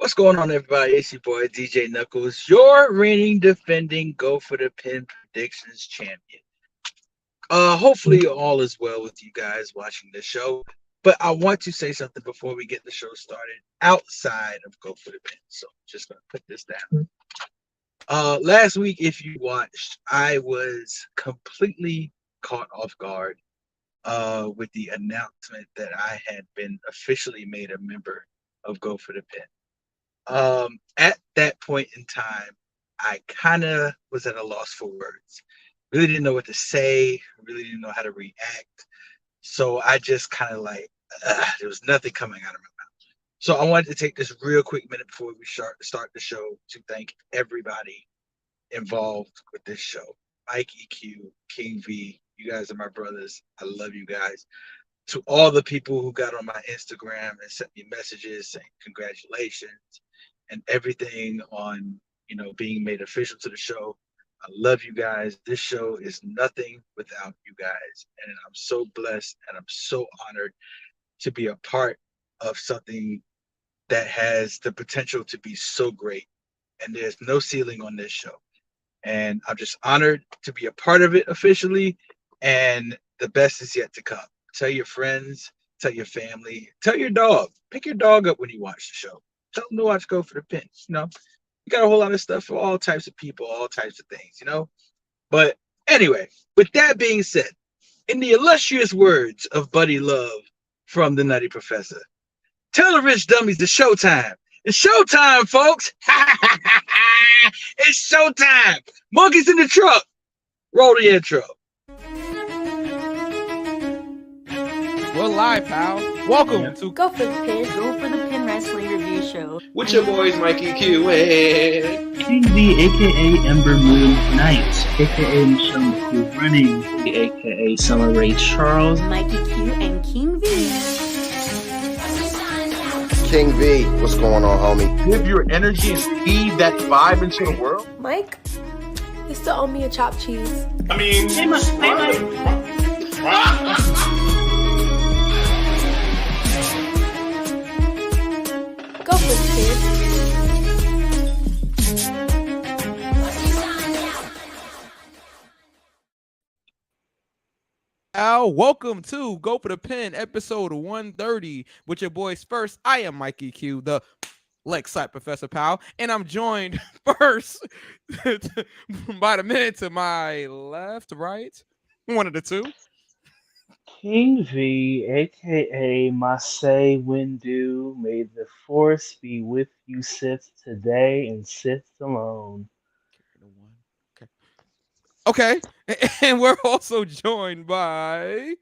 What's going on, everybody? It's your boy DJ Knuckles, your reigning, defending, go for the pin predictions champion. Hopefully all is well with you guys watching the show. But I want to say something before we get the show started outside of Go for the Pin. So just gonna put this down. Last week, if you watched, I was completely caught off guard with the announcement that I had been officially made a member of Go for the Pin. At that point in time, I kind of was at a loss for words. Really didn't know what to say, really didn't know how to react. So I just kind of like, there was nothing coming out of my mouth. So I wanted to take this real quick minute before we start the show to thank everybody involved with this show. Mike EQ, King V, you guys are my brothers. I love you guys. To all the people who got on my Instagram and sent me messages saying congratulations and everything on, being made official to the show. I love you guys. This show is nothing without you guys. And I'm so blessed and I'm so honored to be a part of something that has the potential to be so great. And there's no ceiling on this show. And I'm just honored to be a part of it officially. And the best is yet to come. Tell your friends, tell your family, tell your dog. Pick your dog up when you watch the show. Tell them to watch Go for the Pin. You got a whole lot of stuff for all types of people, all types of things, But anyway, with that being said, in the illustrious words of Buddy Love from the Nutty Professor, tell the rich dummies it's showtime. It's showtime, folks. It's showtime. Monkeys in the truck. Roll the intro. We're live, pal. Welcome to Go for the Pin Wrestling Review Show. With your boys, Mikey Q and King V, aka Ember Moon Knight, aka Michelle McCool Running, aka Summer Ray Charles, Mikey Q and King V. King V, what's going on, homie? Give your energy and feed that vibe into the world. Mike, you still owe me a chopped cheese. I mean, Go for the Pin. Al. Welcome to Go for the Pin, episode 130. With your boys first, I am Mikey Q, the Lakeside Professor Pal, and I'm joined first by the man to my left, right? One of the two. King V, aka Masai Windu. May the force be with you, Sith, today and Sith alone. Okay, and we're also joined by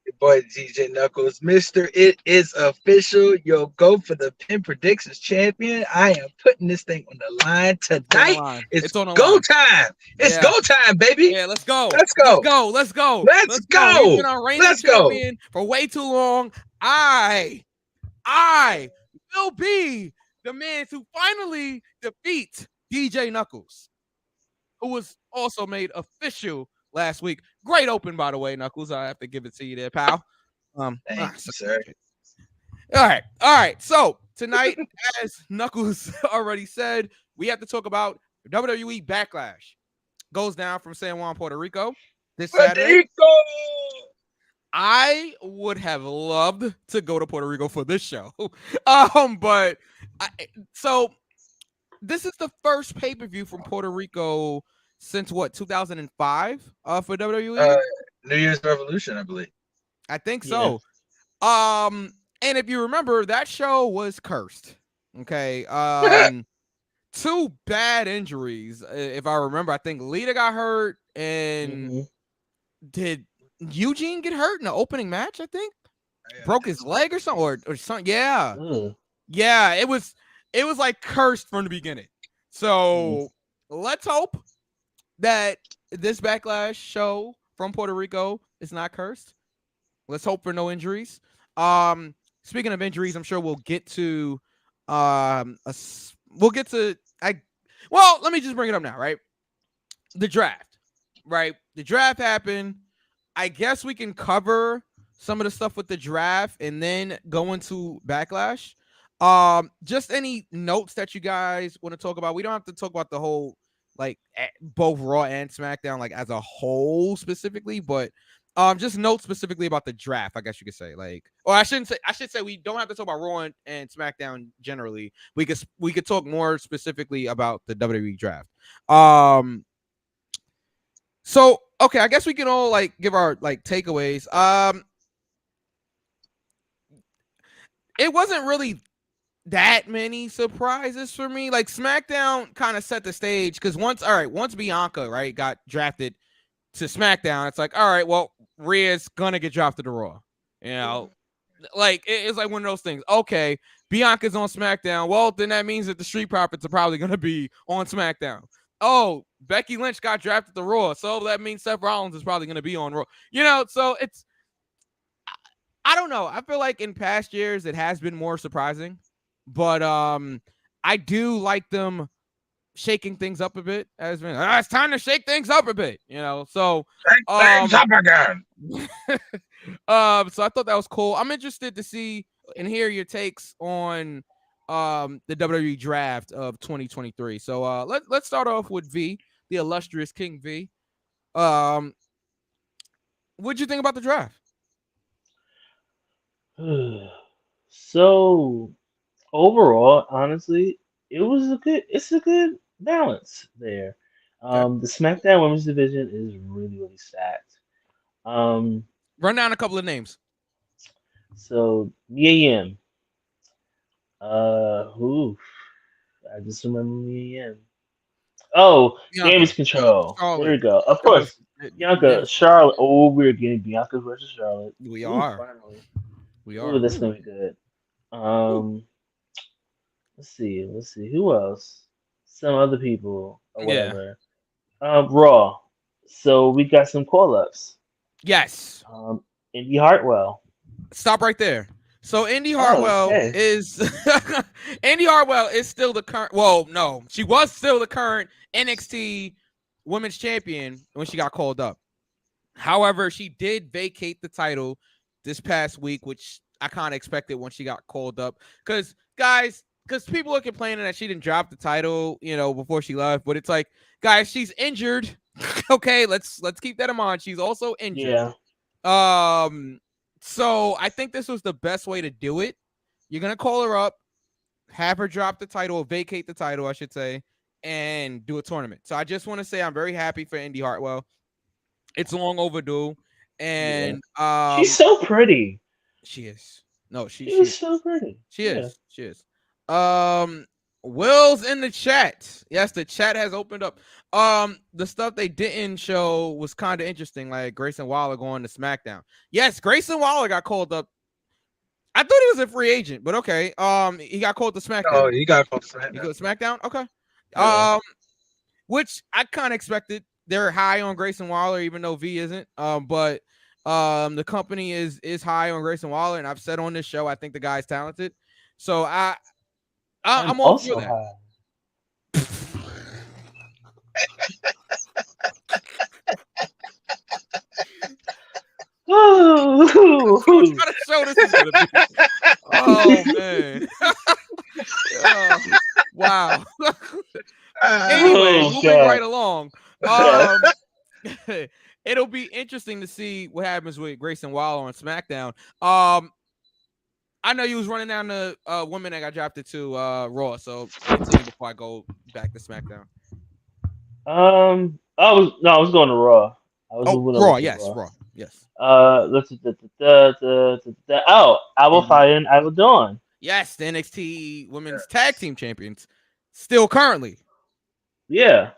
Your boy DJ Knuckles. Mr. It is official. Yo, Go for the Pin Predictions champion. I am putting this thing on the line tonight. It's on the go line. Time. It's go time, baby. Yeah, let's go. Let's go. Let's go. Let's go. We've been on reigning champion for way too long. I will be the man to finally defeat DJ Knuckles, who was also made official last week. Great open, by the way, Knuckles. I have to give it to you there, pal. Thank you, sir. All right. So tonight, as Knuckles already said, we have to talk about WWE Backlash. Goes down from San Juan, Puerto Rico this Saturday. I would have loved to go to Puerto Rico for this show. So this is the first pay-per-view from Puerto Rico since what, 2005 for WWE? New Year's Revolution, I believe. I think so. Yeah. And if you remember, that show was cursed. Okay. Two bad injuries. If I remember, I think Lita got hurt, and did Eugene get hurt in the opening match? I think broke his leg or something, or something. Yeah. Yeah. It was like cursed from the beginning. So let's hope that this Backlash show from Puerto Rico is not cursed. Let's hope for no injuries. Speaking of injuries, I'm sure we'll get to let me just bring it up now, right? The draft, right? The draft happened. I guess we can cover some of the stuff with the draft and then go into Backlash. Just any notes that you guys want to talk about. We don't have to talk about the whole like both Raw and SmackDown like as a whole specifically, but just notes specifically about the draft. I guess you could say like, or I shouldn't say. I should say we don't have to talk about Raw and SmackDown generally. We could talk more specifically about the WWE draft. So okay, I guess we can all like give our like takeaways. It wasn't really that many surprises for me. Like SmackDown kind of set the stage because once Bianca right got drafted to SmackDown, it's like all right, well Rhea's gonna get drafted to Raw. You know, like it's like one of those things. Okay, Bianca's on SmackDown. Well, then that means that the Street Profits are probably gonna be on SmackDown. Oh, Becky Lynch got drafted to Raw, so that means Seth Rollins is probably gonna be on Raw. You know, so it's I don't know. I feel like in past years it has been more surprising, but I do like them shaking things up a bit. As been, it's time to shake things up a bit, you know. So Things up again. so I thought that was cool. I'm interested to see and hear your takes on the WWE draft of 2023. So let's start off with V, the illustrious King V. What'd you think about the draft? So overall, honestly, it's a good balance there. Okay. The SmackDown Women's Division is really stacked. Um, Run down a couple of names. so Mia Yim, who I just remember Mia Yim. Oh, Bianca. Damage Control. There we Charlotte. go. Of Charlotte. course, Bianca, Charlotte. Oh, we're getting Bianca versus Charlotte. We Ooh, are. finally. We Ooh, are. that's gonna be good. Ooh. Let's see. Let's see. Who else? Some other people or Yeah. whatever. Raw. So we got some call ups. Yes. Indy Hartwell. Stop right there. So Indy Hartwell okay. is Indy Hartwell is still the current. Well, no, she was still the current NXT Women's Champion when she got called up. However, she did vacate the title this past week, which I kind of expected when she got called up. Because people are complaining that she didn't drop the title, you know, before she left. But it's like, guys, she's injured. Okay, let's keep that in mind. She's also injured. Yeah. So I think this was the best way to do it. You're gonna call her up, have her drop the title, or vacate the title, I should say, and do a tournament. So I just want to say I'm very happy for Indy Hartwell. It's long overdue, and she's so pretty. She is. No, she is so pretty. She is. She is. Will's in the chat. Yes, the chat has opened up. The stuff they didn't show was kind of interesting, like Grayson Waller going to SmackDown. Yes, Grayson Waller got called up. I thought he was a free agent, but okay. He got called to SmackDown. Oh, he got called to SmackDown. He goes SmackDown. Okay. Yeah. Which I kind of expected. They're high on Grayson Waller, even though V isn't. But the company is high on Grayson Waller, and I've said on this show I think the guy's talented. So I'm all for that. High. What kind of show this is gonna be? Oh man! Wow. Anyway, moving right along. It'll be interesting to see what happens with Grayson Waller on SmackDown. I know you was running down the woman that got drafted to Raw, so continue before I go back to SmackDown. I was going to Raw. Raw, yes, Raw, yes. Alba Fire and Isla Dawn. Yes, the NXT Women's Tag Team Champions, still currently. Yeah,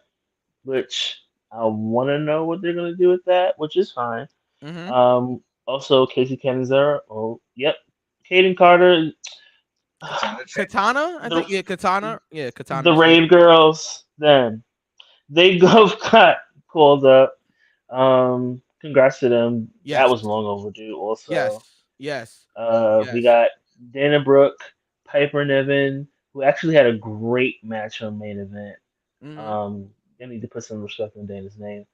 which I want to know what they're gonna do with that, which is fine. Mm-hmm. Also Casey Catanzaro. Oh, yep. Kaden Carter. Katana, I think. Yeah, Katana. Yeah, Katana. The Rave Girls. Then they both got called up. Congrats to them. Yes. That was long overdue. Also. Yes. We got Dana Brooke, Piper Niven, who actually had a great match on main event. Mm-hmm. I need to put some respect on Dana's name.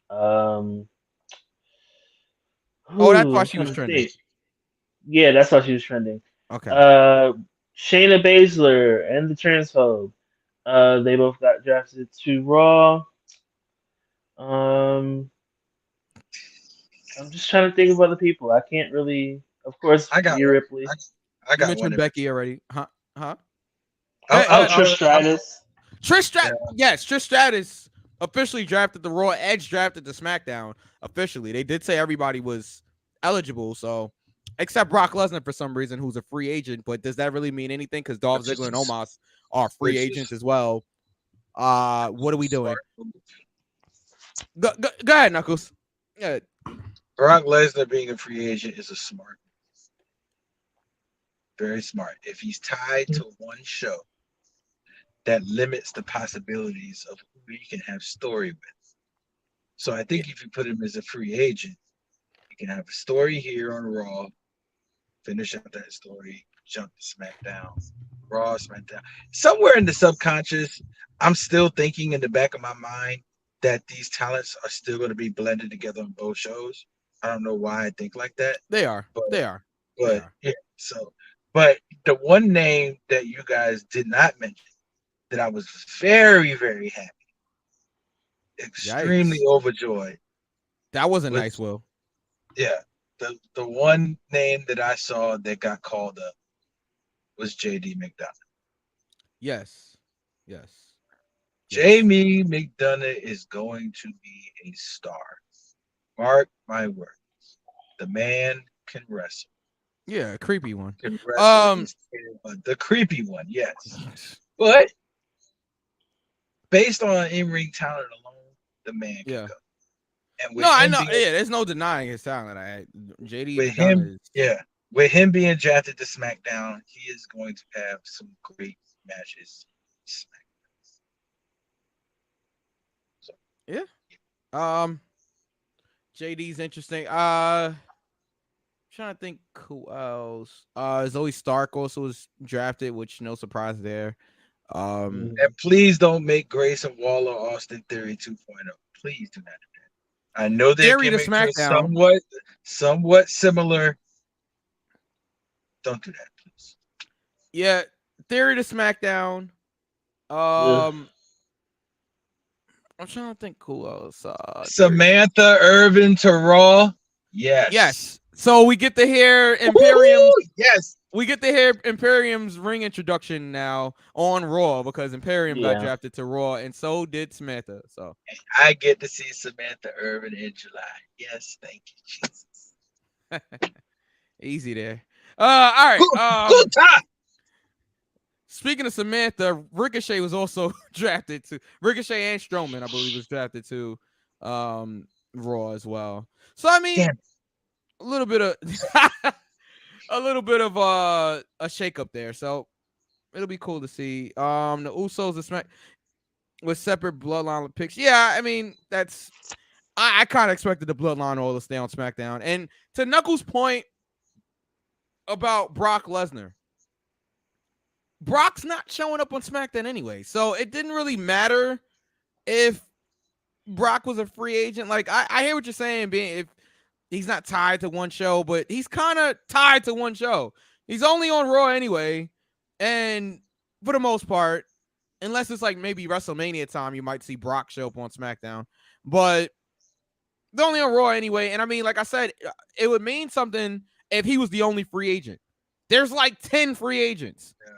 That's why she was trending. Yeah, that's why she was trending. Okay. Shayna Baszler and the transphobe. They both got drafted to Raw. Um, I'm just trying to think of other people. I can't really. Of course, I got Rhea one. Ripley. I You got one. mentioned Becky already. Huh? Oh, Trish Stratus. Trish Stratus. Yes, Trish Stratus officially drafted the Raw. Edge drafted the SmackDown officially. They did say everybody was eligible, so except Brock Lesnar for some reason, who's a free agent. But does that really mean anything? Because Dolph Ziggler and Omos are free agents as well. What are we doing? Go ahead, Knuckles. Yeah. Brock Lesnar being a free agent is a smart, very smart. If he's tied to one show, that limits the possibilities of who you can have story with. So I think if you put him as a free agent, you can have a story here on Raw, finish out that story, jump to SmackDown, Raw, SmackDown. Somewhere in the subconscious, I'm still thinking in the back of my mind that these talents are still going to be blended together on both shows. I don't know why I think like that. They are. But, they are. Yeah. So, but the one name that you guys did not mention that I was very, very happy, extremely overjoyed. That wasn't nice, Will. Yeah. The one name that I saw that got called up was JD McDonough. Yes. Jamie McDonough is going to be a star. Mark my words. The man can wrestle. Yeah, a creepy one. Can wrestle. The creepy one, yes. But based on in-ring talent alone, the man can go. And with I know. There's no denying his talent. JD with him, with him being drafted to SmackDown, he is going to have some great matches. So. Yeah. JD's interesting. Trying to think who else. Zoe Stark also was drafted, which no surprise there. And please don't make Grayson Waller Austin Theory 2.0. Please do not do that. I know they're gimmicks are somewhat similar. Don't do that, please. Yeah, Theory to SmackDown. I'm trying to think who else. Samantha Irvin to Raw. Yes. So we get to hear Imperium. Woo-hoo! Yes. We get to hear Imperium's ring introduction now on Raw because Imperium got drafted to Raw, and so did Samantha. So I get to see Samantha Irvin in July. Yes, thank you, Jesus. Easy there. All right. Good time. Speaking of Samantha, Ricochet was also drafted to Ricochet and Strowman, I believe, was drafted to Raw as well. So I mean, a little bit of a shakeup there. So it'll be cool to see. The Usos and Smack with separate bloodline picks. Yeah, I mean that's I kind of expected the bloodline all to stay on SmackDown. And to Knuckles' point about Brock Lesnar. Brock's not showing up on SmackDown anyway, so it didn't really matter if Brock was a free agent. Like I hear what you're saying, being if he's not tied to one show, but he's kind of tied to one show. He's only on Raw anyway, and for the most part, unless it's like maybe WrestleMania time, you might see Brock show up on SmackDown, but they're only on Raw anyway. And I mean, like I said, it would mean something if he was the only free agent. There's like 10 free agents. Yeah.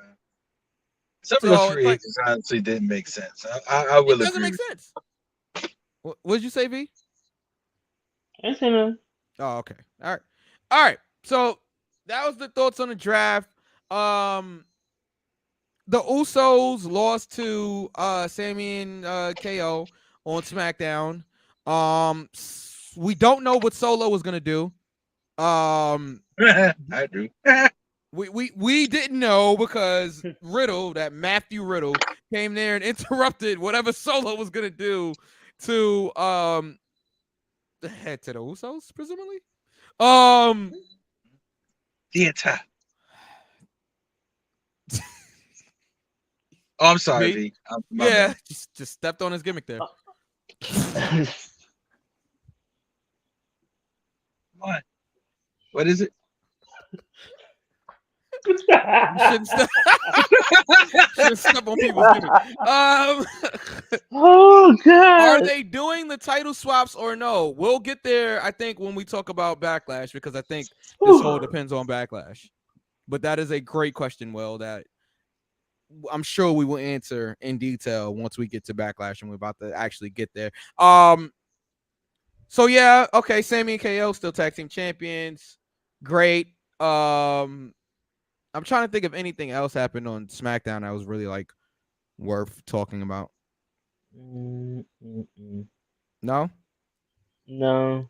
Some of the free agents honestly didn't make sense. I will agree. It doesn't make sense. What did you say, V? I say no. Oh, okay. All right. So that was the thoughts on the draft. The Usos lost to Sami and KO on SmackDown. We don't know what Solo was gonna do. I do. We didn't know because Matthew Riddle came there and interrupted whatever Solo was gonna do to the Usos, presumably. The attack. Oh, I'm sorry, V. Yeah, just stepped on his gimmick there. What is it? You shouldn't step. Shouldn't step on people's gimmick. Oh God! Are they doing the title swaps or no? We'll get there, I think, when we talk about Backlash, because I think this whole depends on Backlash. But that is a great question, Will, that I'm sure we will answer in detail once we get to Backlash, and we're about to actually get there. So yeah, okay, Sammy and KO still tag team champions. Great. I'm trying to think if anything else happened on SmackDown that was really like worth talking about. No? No.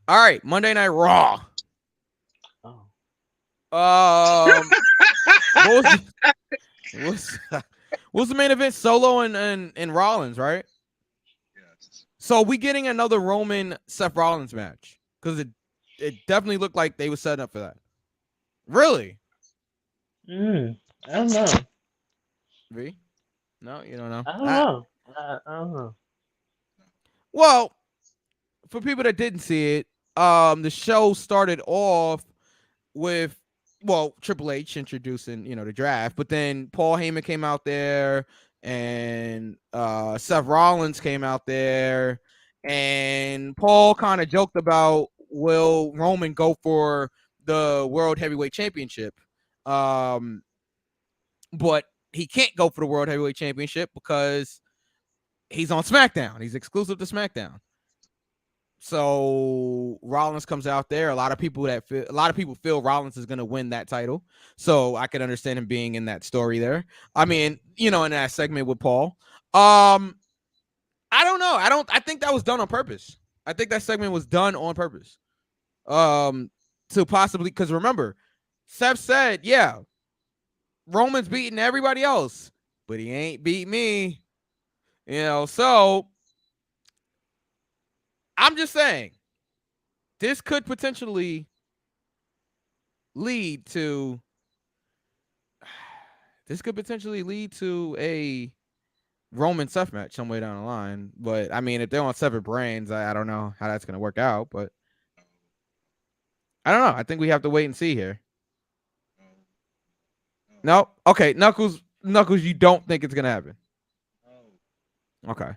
All right, Monday Night Raw. Oh. What was the main event? Solo and Rollins, right? Yes. So we getting another Roman Seth Rollins match, because it definitely looked like they were setting up for that. Really? I don't know. V? No, you don't know. I don't know. I don't know. Well, for people that didn't see it, the show started off with, well, Triple H introducing, the draft, but then Paul Heyman came out there, and Seth Rollins came out there, and Paul kind of joked about, will Roman go for the World Heavyweight Championship? But he can't go for the World Heavyweight Championship because he's on SmackDown. He's exclusive to SmackDown. So Rollins comes out there. A lot of people feel Rollins is going to win that title. So I could understand him being in that story there. I mean, in that segment with Paul. I don't know. I think that was done on purpose. I think that segment was done on purpose. To possibly, because remember, Seth said, yeah, Roman's beating everybody else, but he ain't beat me. So I'm just saying, this could potentially lead to a Roman Seth match somewhere down the line. But I mean, if they're on separate brands, I don't know how that's going to work out. But I don't know. I think we have to wait and see here. No? Okay, Knuckles, you don't think it's going to happen? Okay.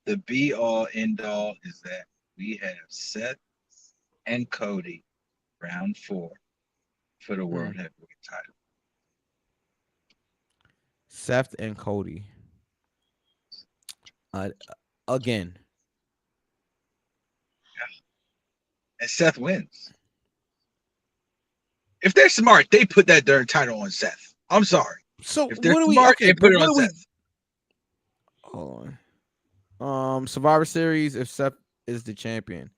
The be all end all is that we have Seth and Cody round 4 for the World Heavyweight title. Seth and Cody. Again. Yeah. And Seth wins. If they're smart, they put that darn title on Seth. I'm sorry. So if they're what do smart, we? Okay, they put it on Seth. Hold on. Survivor Series. If Seth is the champion,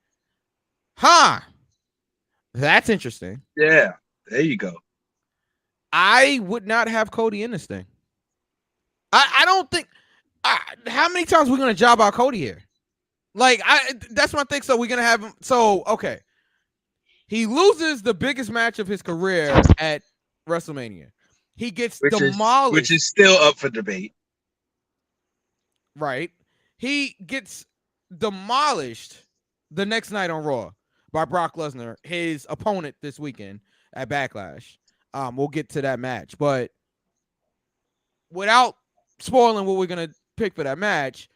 that's interesting. Yeah, there you go. I would not have Cody in this thing. I don't think. How many times are we gonna job out Cody here? That's my thing. So we're gonna have him. So okay, he loses the biggest match of his career at WrestleMania. He gets demolished, which is still up for debate. Right. He gets demolished the next night on Raw by Brock Lesnar, his opponent this weekend at Backlash. We'll get to that match, but without spoiling what we're gonna pick for that match,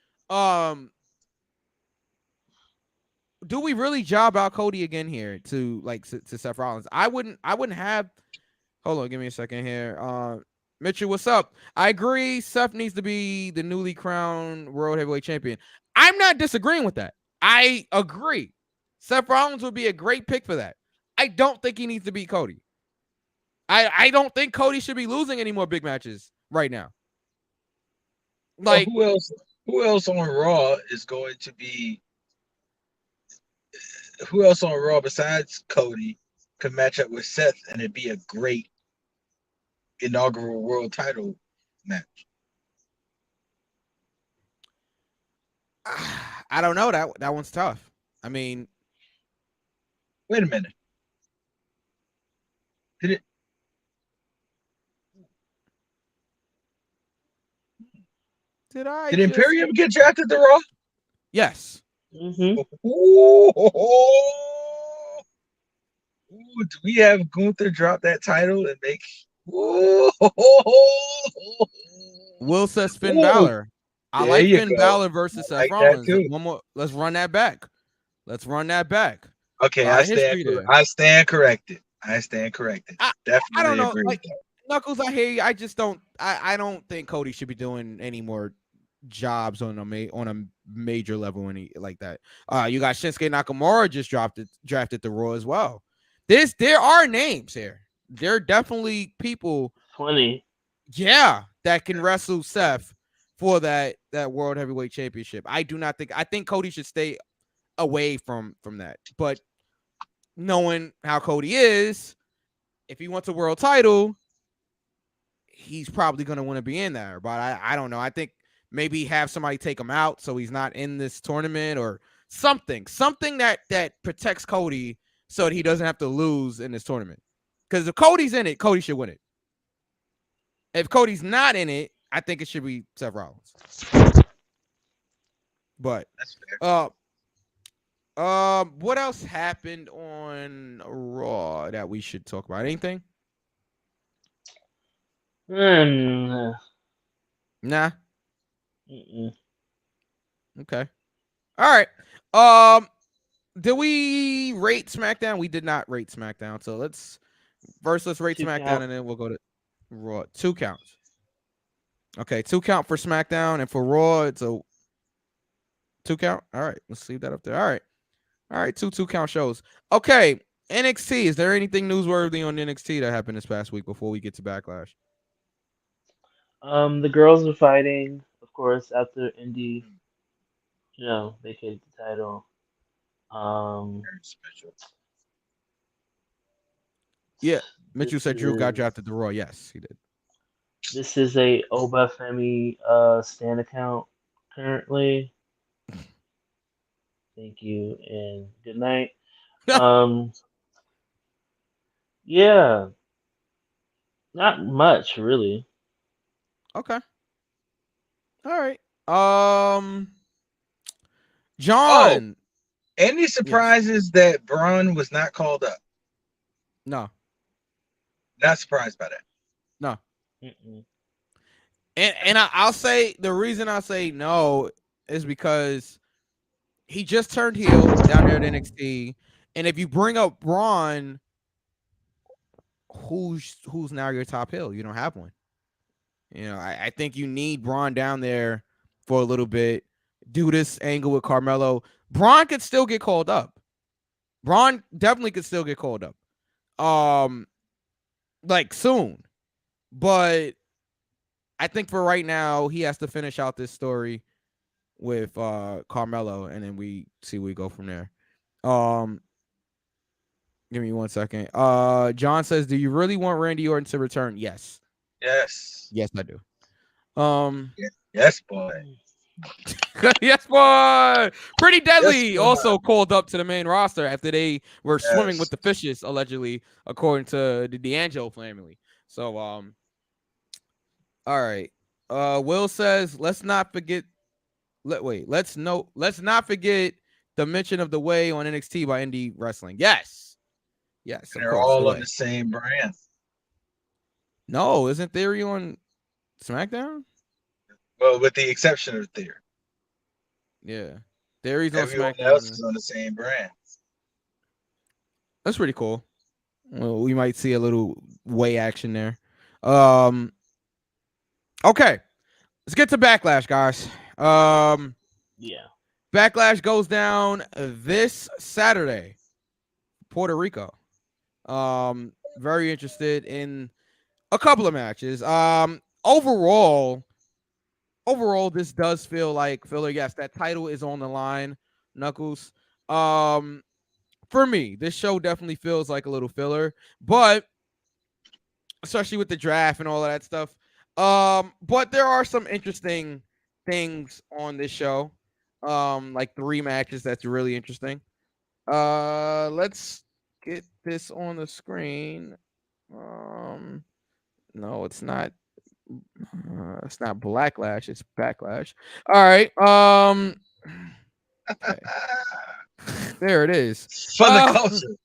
do we really job out Cody again here to Seth Rollins? I wouldn't have. Hold on, give me a second here. Mitchell, what's up? I agree. Seth needs to be the newly crowned World Heavyweight Champion. I'm not disagreeing with that. I agree. Seth Rollins would be a great pick for that. I don't think he needs to beat Cody. I don't think Cody should be losing any more big matches right now. Who else on Raw is going to be? Who else on Raw besides Cody could match up with Seth and it'd be a great inaugural world title match? I don't know. That one's tough. I mean, wait a minute. Did Imperium get drafted to Raw? Yes. Mm-hmm. Do we have Gunther drop that title and make Ooh. Will says Finn Ooh. Balor. I There like you Finn go. Balor versus I Seth like that Rollins. too. One more. Let's run that back. Let's run that back. Okay, A lot of history there. I stand corrected. I stand corrected. I don't Definitely know. agree with Like that. Knuckles, I hear you. I just don't. I don't think Cody should be doing any more jobs on a major level like that. You got Shinsuke Nakamura just drafted the Raw as well. There are names here. There are definitely people, Plenty. yeah, that can wrestle Seth for that World Heavyweight Championship. I think Cody should stay away from that. But knowing how Cody is, if he wants a world title, he's probably going to want to be in there. But I don't know. I think maybe have somebody take him out so he's not in this tournament or something that protects Cody so that he doesn't have to lose in this tournament. Because if Cody's in it, Cody should win it. If Cody's not in it, I think it should be Seth Rollins. But That's fair. what else happened on Raw that we should talk about? Anything? Mm, Nah. mm-mm. Okay. All right. Did we rate SmackDown? We did not rate SmackDown. So let's rate 2 SmackDown count. and then we'll go to Raw. 2 counts. Okay, 2 count for SmackDown and for Raw, it's a 2 count. All right, let's leave that up there. All right, 2 count shows. Okay, NXT. Is there anything newsworthy on NXT that happened this past week before we get to Backlash? The girls are fighting, of course, after Indy, vacated the title. Very special. Yeah, Mitchell This said Drew got is drafted to Raw. Yes, he did. this is a Oba Femi stand account currently. Thank you and good night. Um, yeah, not much really. Okay. All right. Oh, John. any Yes. surprises that Braun was not called up? No. Not surprised by that. No. Mm-mm. And I'll say the reason I say no is because he just turned heel down there at NXT, and if you bring up Braun, who's now your top heel? You don't have one. I think you need Braun down there for a little bit. Do this angle with Carmelo. Braun could still get called up. Braun definitely could still get called up. Like soon. But I think for right now, he has to finish out this story with Carmelo, and then we see where we go from there. Give me 1 second. John says, "Do you really want Randy Orton to return?" Yes. Yes. Yes, I do. Yes, boy. Yes, boy. Pretty Deadly Yes, boy. also called up to the main roster after they were swimming with Yes. the fishes, allegedly, according to the D'Angelo family. So, all right. Will says, let's not forget. Let's not forget the mention of the way on NXT by Indie Wrestling. Yes, of They're course. all on the same brand. No, isn't Theory on SmackDown? Well, with the exception of Theory. Yeah, Theory's on Everyone SmackDown. else is on the same brand. That's pretty cool. Well, we might see a little way action there. Okay, let's get to Backlash, guys. Yeah. Backlash goes down this Saturday, Puerto Rico. Very interested in a couple of matches. Overall, this does feel like filler. Yes, that title is on the line, Knuckles. For me, this show definitely feels like a little filler, but especially with the draft and all of that stuff. But there are some interesting things on this show. Like 3 matches that's really interesting. Let's get this on the screen. No, it's not. It's not Blacklash. It's Backlash. All right. Okay. There it is. For the culture.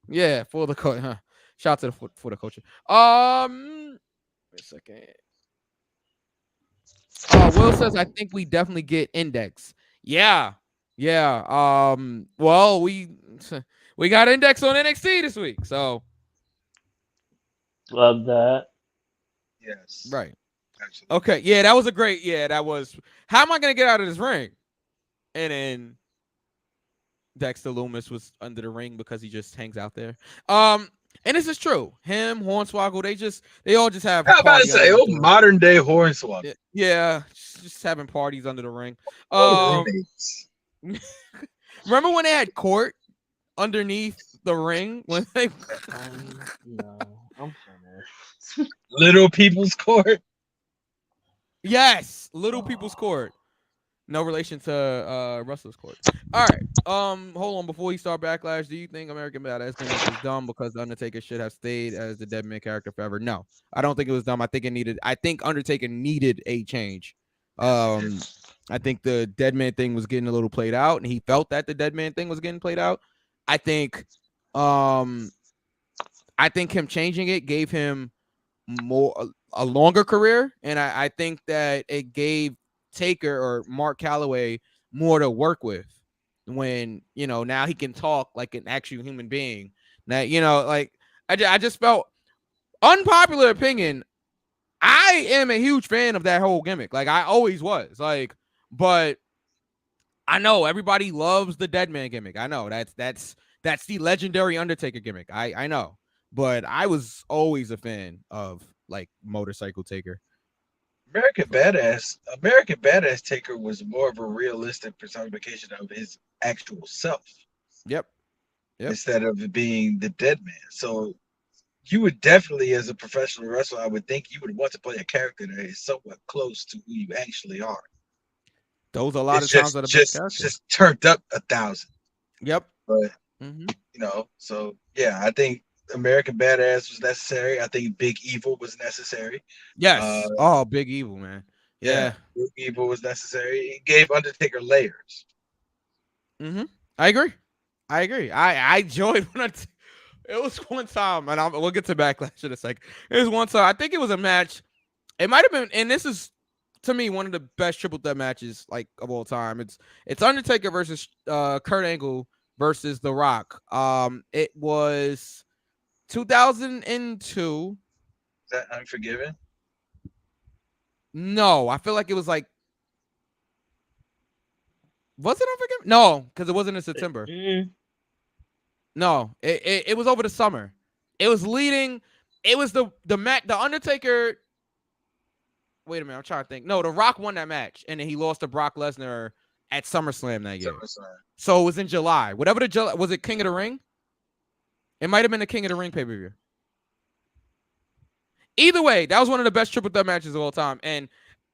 Yeah, for the culture. Huh. Shout out to for the culture. a second. Will says, I think we definitely get Index. Yeah. Well, we got Index on NXT this week, so Love that. Yes. right. Absolutely. Okay, yeah, that was a great. Yeah, that was. How am I gonna get out of this ring? And then Dexter Loomis was under the ring because he just hangs out there. And this is true. Him, Hornswoggle, they all just have a I was about to party say, under oh, the ring. modern day Hornswoggle. Yeah, just having parties under the ring. Roommates. Remember when they had court underneath the ring when they No, I'm finished. Little People's Court. Yes, Little People's Court. No relation to Wrestler's Court. All right. Hold on. Before we start Backlash, do you think American Badass gimmick is dumb because the Undertaker should have stayed as the dead man character forever? No, I don't think it was dumb. I think Undertaker needed a change. I think the dead man thing was getting a little played out, and he felt that the dead man thing was getting played out. I think him changing it gave him a longer career, and I think that it gave Taker or Mark Calloway more to work with when now he can talk like an actual human being. Now like I just felt, unpopular opinion, I am a huge fan of that whole gimmick. Like I always was. Like, but I know everybody loves the dead man gimmick. I know that's the legendary Undertaker gimmick. I know, but I was always a fan of like Motorcycle Taker. American Badass Taker was more of a realistic personification of his actual self. Yep. Instead of it being the dead man. So you would definitely, as a professional wrestler, I would think you would want to play a character that is somewhat close to who you actually are. Those are a lot of times that are best characters. Just turned up 1,000. Yep. But so yeah, I think American Badass was necessary. I think Big Evil was necessary. Yes. Big Evil, man. Yeah. Big Evil was necessary. It gave Undertaker layers. I agree. I enjoyed when it was one time, and we'll get to Backlash in a second. It was one time. I think it was a match. It might have been, and this is to me one of the best triple threat matches like of all time. It's Undertaker versus Kurt Angle versus The Rock. It was 2002. Is that Unforgiven? No, I feel like it was like. Was it Unforgiven? No, because it wasn't in September. No, it was over the summer. It was leading. It was the Undertaker. Wait a minute, I'm trying to think. No, The Rock won that match, and then he lost to Brock Lesnar at SummerSlam that year. So it was in July. Whatever the July was, it King of the Ring? It might have been the King of the Ring pay-per-view. Either way, that was one of the best triple threat matches of all time. And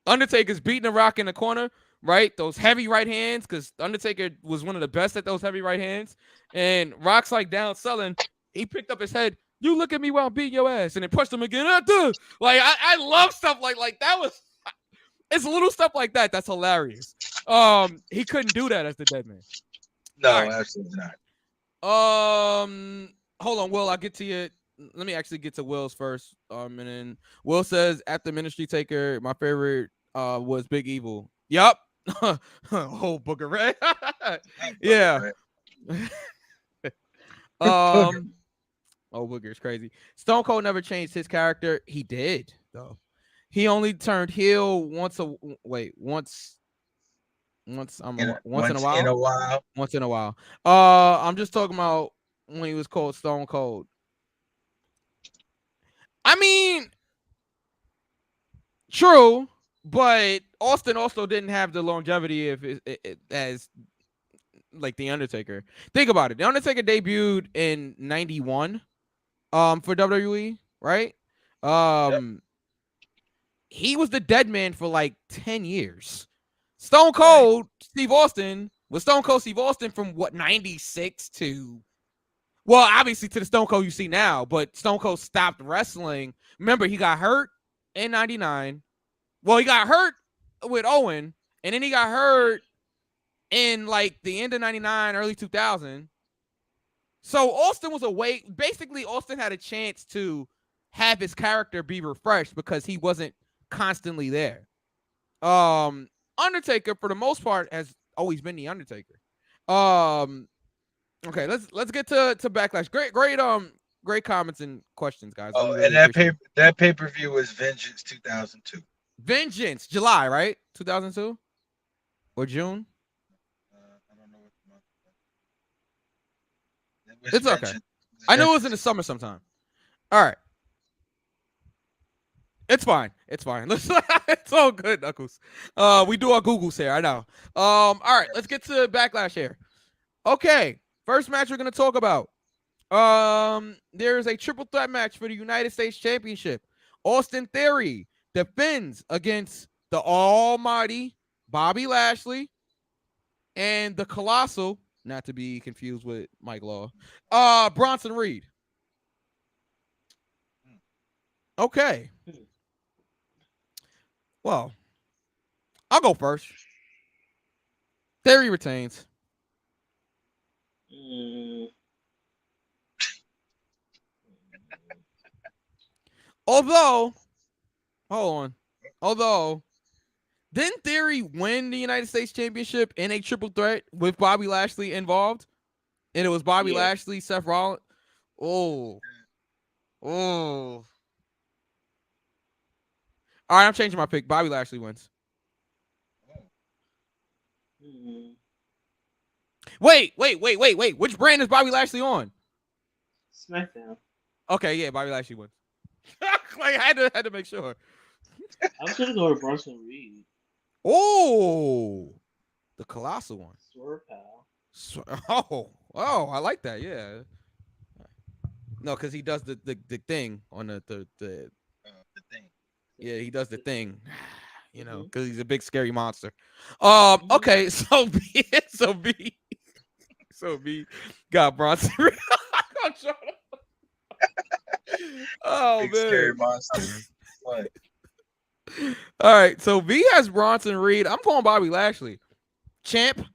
Undertaker's beating The Rock in the corner, right? Those heavy right hands, because Undertaker was one of the best at those heavy right hands. And Rock's like down selling. He picked up his head. You look at me while I'm beating your ass, and then pushed him again. Like I love stuff like that. It's little stuff like that that's hilarious. He couldn't do that as the dead man. No, absolutely not. Hold on, Will. I'll get to you. Let me actually get to Will's first. And then Will says after Ministry Taker, my favorite was Big Evil. Yup. Whole Book of Red. Yeah. Booger is crazy. Stone Cold never changed his character. He did though. He only turned heel once in a while. I'm just talking about when he was called Stone Cold. I mean, true, but Austin also didn't have the longevity as like The Undertaker. Think about it. The Undertaker debuted in 91 for WWE, right? He was the dead man for like 10 years. Stone Cold Steve Austin was Stone Cold Steve Austin from 96 to, well, obviously to the Stone Cold you see now, but Stone Cold stopped wrestling. Remember, he got hurt in 99. Well, he got hurt with Owen, and then he got hurt in like the end of 99, early 2000. So Austin was away. Basically, Austin had a chance to have his character be refreshed because he wasn't constantly there. Undertaker, for the most part, has always been the Undertaker. Okay, let's get to Backlash. Great comments and questions, guys. Oh, Really and that pay-per-view was Vengeance 2002. Vengeance, July, right? 2002 or June? I don't know what the month it was. It's okay. I know it was in the summer sometime. All right. It's fine. It's fine. It's all good, Knuckles. We do our Googles here. I know. All right. Let's get to Backlash here. Okay. First match we're gonna talk about. There is a triple threat match for the United States Championship. Austin Theory defends against the almighty Bobby Lashley and the colossal, not to be confused with Mike Law, Bronson Reed. Okay. Well, I'll go first. Theory retains. Although, didn't Theory win the United States Championship in a triple threat with Bobby Lashley involved? And it was Bobby Lashley, Seth Rollins. Oh. All right, I'm changing my pick. Bobby Lashley wins. Wait. Which brand is Bobby Lashley on? SmackDown. Okay, yeah, Bobby Lashley wins. Like, I had to make sure. I was gonna go with Bronson Reed. Oh, the colossal one. Swerve pal. Oh, I like that. Yeah. No, because he does the thing on the thing. Yeah, he does the thing. You know, because he's a big scary monster. Okay, so B got Bronson Reed. Oh, big man. scary monster. What? All right, so V has Bronson Reed. I'm pulling Bobby Lashley. Champ.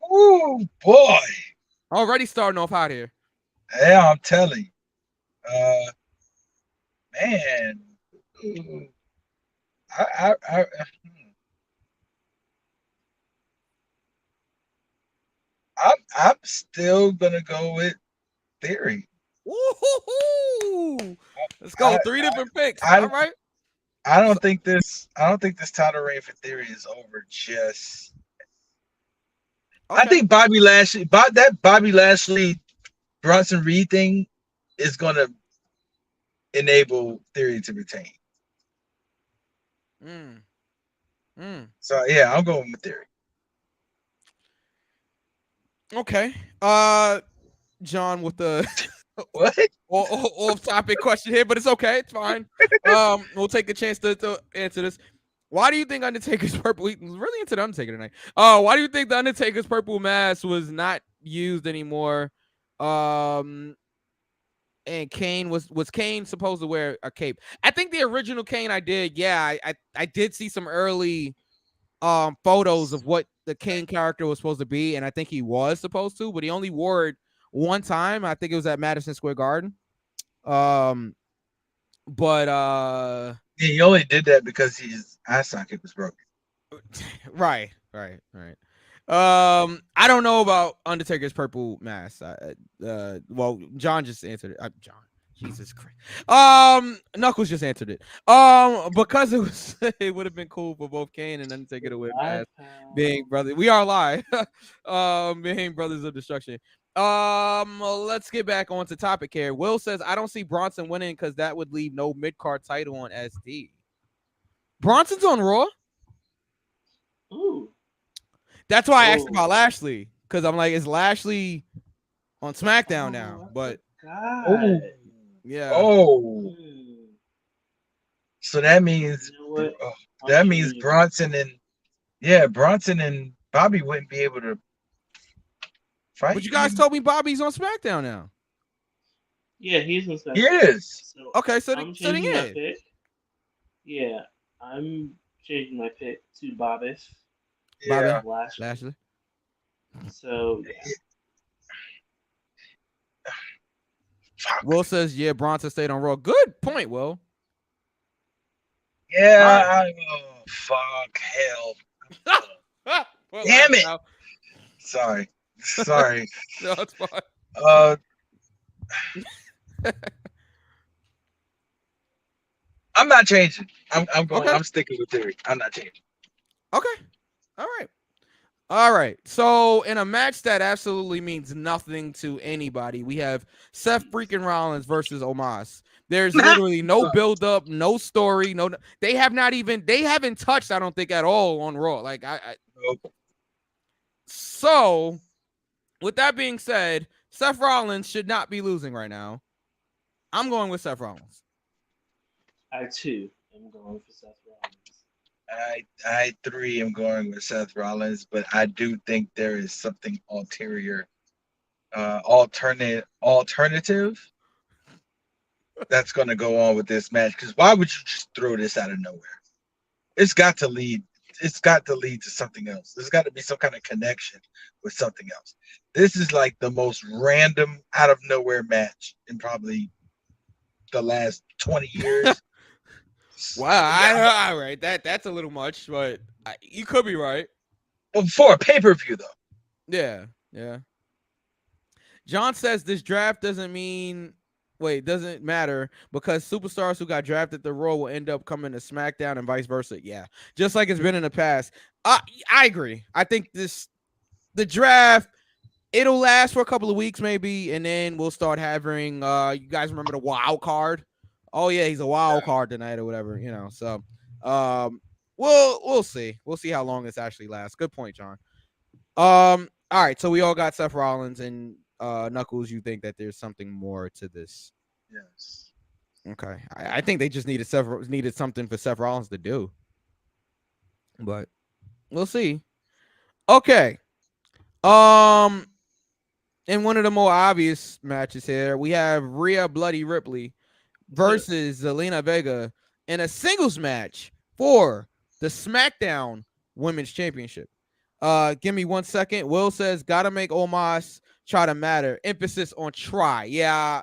Oh boy. Already starting off hot here. Yeah, I'm telling you. Man. I'm still gonna go with Theory. Woo-hoo-hoo. Let's go. Three different picks. All right. I don't think this title reign for Theory is over just. Okay. I think Bobby Lashley, Bobby Lashley Bronson Reed thing is gonna enable Theory to retain. So yeah, I'm going with Theory. Okay. John with the what off-topic question here, but it's okay. It's fine. We'll take a chance to answer this. Why do you think Undertaker's purple? He's really into the Undertaker tonight. Why do you think the Undertaker's purple mask was not used anymore? And Kane was Kane supposed to wear a cape? I think the original Kane I did. Yeah, I did see some early photos of what the Kane character was supposed to be, and I think he was supposed to, but he only wore it one time. I think it was at Madison Square Garden. But he only did that because his eye socket was broken. Right. I don't know about Undertaker's purple mask. Well, John just answered it. John, Jesus Christ. Knuckles just answered it. Because it would have been cool for both Kane and Undertaker to wear masks, being brothers. We are live. Being brothers of destruction. Let's get back onto topic here. Will says, I don't see Bronson winning because that would leave no mid-card title on SD. Bronson's on Raw. Ooh. That's why I asked about Lashley, because I'm like, is Lashley on SmackDown now? But yeah. Oh. So that means means Bronson and Bobby wouldn't be able to fight. But you guys told me Bobby's on SmackDown now. Yeah, he's on SmackDown. He is. So okay, so I'm changing my pick. Yeah, I'm changing my pick to Bobby. Yeah. Lashley. So Will says, yeah, Bronson stayed on Raw. Good point, Will. Yeah, Right. fuck, hell. Well, Damn it. now. Sorry. No, it's fine. I'm not changing. I'm going. Okay. I'm sticking with theory. I'm not changing. Okay. All right. All right. So in a match that absolutely means nothing to anybody, we have Seth freaking Rollins versus Omos. There's literally no build up, no story, no. They haven't touched, I don't think, at all on Raw. Like Nope. So with that being said, Seth Rollins should not be losing right now. I'm going with Seth Rollins. I too am going for Seth Rollins. I three am going with Seth Rollins, but I do think there is something ulterior, alternative that's going to go on with this match. Because why would you just throw this out of nowhere? It's got to lead. It's got to lead to something else. There's got to be some kind of connection with something else. This is like the most random, out of nowhere match in probably the last 20 years. Wow, all right, that's a little much, but you could be right. Well, for a pay-per-view though. Yeah. John says this draft doesn't matter because superstars who got drafted to Raw will end up coming to SmackDown and vice versa. Yeah, just like it's been in the past. I agree. I think the draft, it'll last for a couple of weeks maybe, and then we'll start having. You guys remember the wild card? Oh yeah, he's a wild card tonight or whatever. So we'll see. We'll see how long this actually lasts. Good point, John. All right, so we all got Seth Rollins and Knuckles. You think that there's something more to this? Yes. Okay, I think they just needed something for Seth Rollins to do, but we'll see. Okay, in one of the more obvious matches here, we have Rhea Bloody Ripley versus Zelina Vega in a singles match for the SmackDown Women's Championship. Give me 1 second. Will says, gotta make Omos try to matter. Emphasis on try. Yeah,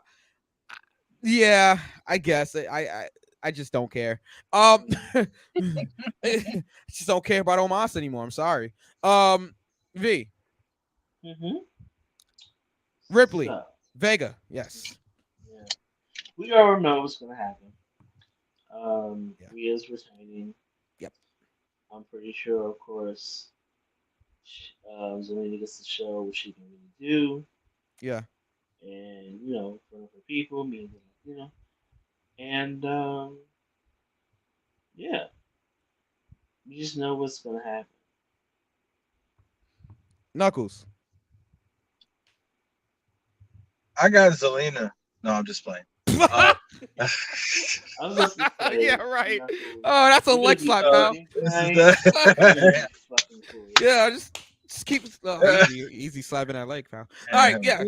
I guess. I just don't care. I just don't care about Omos anymore. I'm sorry. V. Mm-hmm. Ripley. So, Vega. Yes. yeah. We already know what's going to happen. Rhea's retaining. Yep. I'm pretty sure, of course, Zelina gets to show what she can really do. Yeah. And, in front of her people, and, yeah. You just know what's going to happen. Knuckles. I got Zelina. No, I'm just playing. I was just say, yeah, right. Oh, that's a leg slap, pal. Yeah, just keep easy slapping that leg, pal. All right, yeah.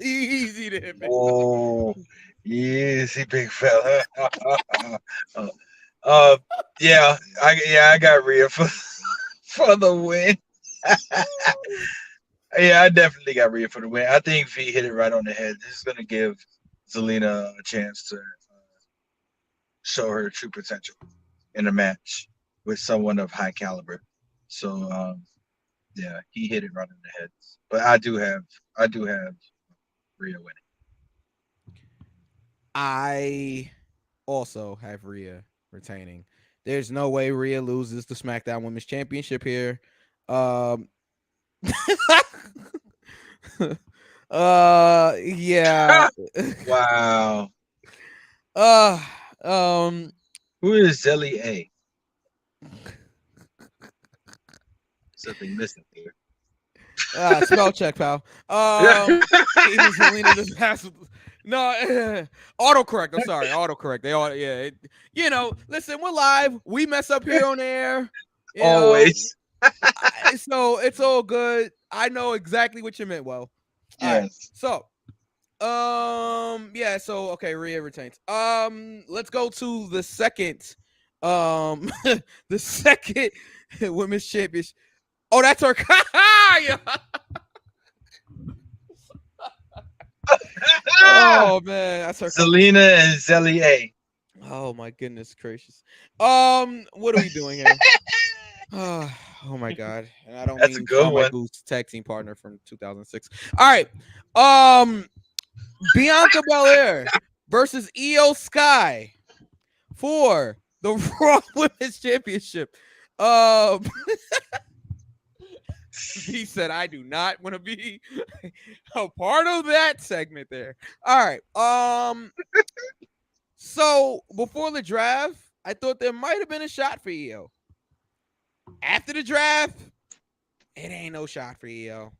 Easy to hit, man. Oh, easy, big fella. Yeah, I got Rhea for the win. Yeah, I definitely got Rhea for the win. I think V hit it right on the head. This is going to give Zelina a chance to show her true potential in a match with someone of high caliber. So, yeah, he hit it right on the head. But I do have Rhea winning. I also have Rhea retaining. There's no way Rhea loses the SmackDown Women's Championship here. Yeah. Wow. Who is Zelly A? Something missing here. Spell check, pal. Zelina doesn't have no autocorrect. I'm sorry, autocorrect. They all listen, we're live. We mess up here on air. Always. So it's all good. I know exactly what you meant. Well, yes. So, So okay, Rhea retains. Let's go to the second, the second women's championship. Oh, that's her. Oh man, that's her. Zelina and Zellier. Oh my goodness gracious. What are we doing here? Oh my god. And I don't That's a mean good Shawn one. Michaels tag team partner from 2006. All right. Bianca Belair versus Io Sky for the Raw Women's Championship. He said, I do not want to be a part of that segment there. All right. So before the draft, I thought there might have been a shot for Io. After the draft, it ain't no shot for Io.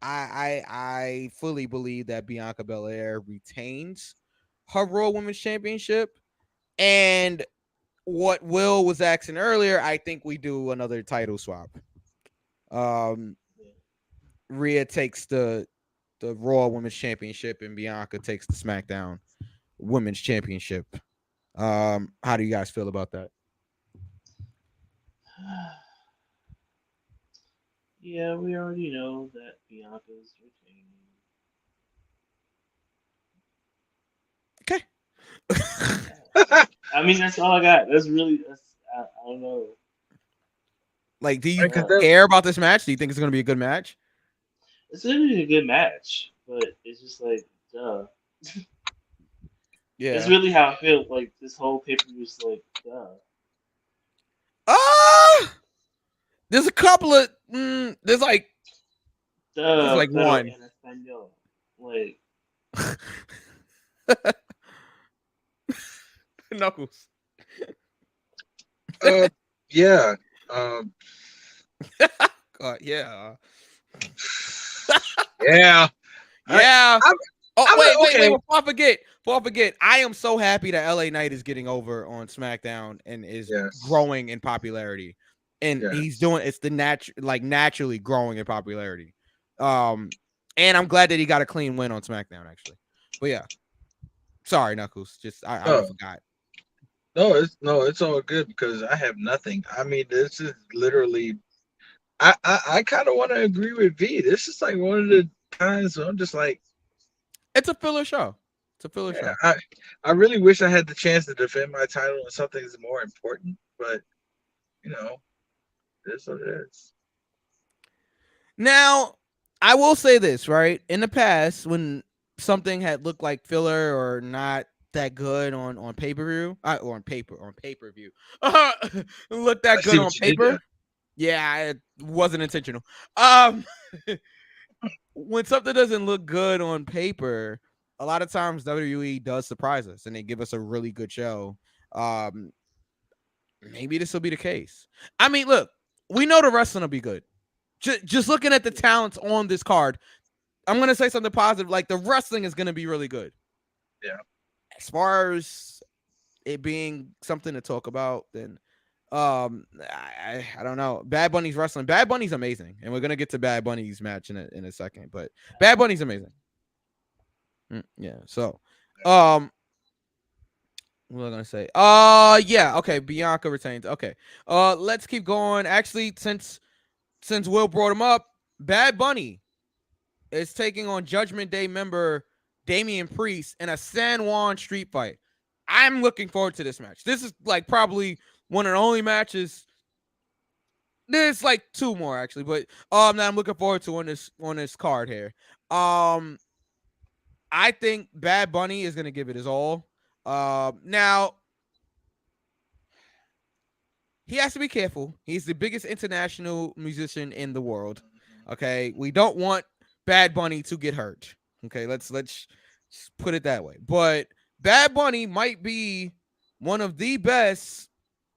I fully believe that Bianca Belair retains her Raw Women's Championship. And what Will was asking earlier, I think we do another title swap. Rhea takes the Raw Women's Championship and Bianca takes the SmackDown Women's Championship. How do you guys feel about that? Yeah, we already know that Bianca's retaining. Okay. I mean, that's all I got. I don't know. Like, do you Because care about this match? Do you think it's going to be a good match? It's gonna be a good match, but it's just like, duh. Yeah. That's really how I feel. Like this whole paper was like, duh. There's a couple of there's like one. Like Knuckles. Yeah. Yeah. Yeah. Yeah. Wait. Okay. Before I forget, I am so happy that LA Knight is getting over on SmackDown and is growing in popularity. And he's doing it's the naturally growing in popularity. And I'm glad that he got a clean win on SmackDown, actually. But yeah. Sorry, Knuckles. Just I forgot. No, it's all good because I have nothing. I mean, this is literally I kind of want to agree with V. This is like one of the times where I'm just like, it's a filler show. It's a filler show. I really wish I had the chance to defend my title on something that's more important, but you know, it is what it is. Now, I will say this, right? In the past, when something had looked like filler or not that good on pay-per-view, or on pay-per-view, looked that good on paper. Yeah, it wasn't intentional. When something doesn't look good on paper, a lot of times WWE does surprise us and they give us a really good show. Maybe this will be the case. I mean, look, we know the wrestling will be good. Just looking at the talents on this card, I'm going to say something positive. Like, the wrestling is going to be really good. Yeah. As far as it being something to talk about, then I don't know. Bad Bunny's wrestling. Bad Bunny's amazing, and we're gonna get to Bad Bunny's match in a second. But Bad Bunny's amazing. Yeah. So, what was I gonna say? Yeah. Okay. Bianca retains. Okay. Let's keep going. Actually, since Will brought him up, Bad Bunny is taking on Judgment Day member Damian Priest in a San Juan street fight. I'm looking forward to this match. This is like probably one of the only matches. There's like two more actually, but that I'm looking forward to on this card here. I think Bad Bunny is gonna give it his all. Now he has to be careful. He's the biggest international musician in the world. Okay, we don't want Bad Bunny to get hurt. Okay, let's put it that way. But Bad Bunny might be one of the best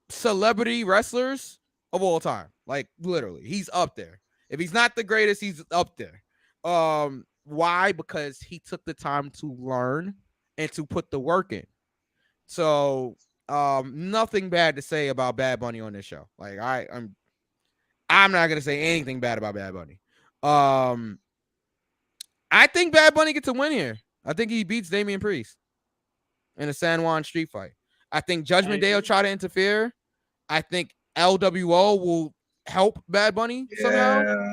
celebrity wrestlers of all time. Like, literally, he's up there. If he's not the greatest, he's up there. Why? Because he took the time to learn and to put the work in. So, nothing bad to say about Bad Bunny on this show. Like, I'm not gonna say anything bad about Bad Bunny. I think Bad Bunny gets a win here. I think he beats Damian Priest in a San Juan street fight. I think Judgment Day will try to interfere. I think LWO will help Bad Bunny somehow.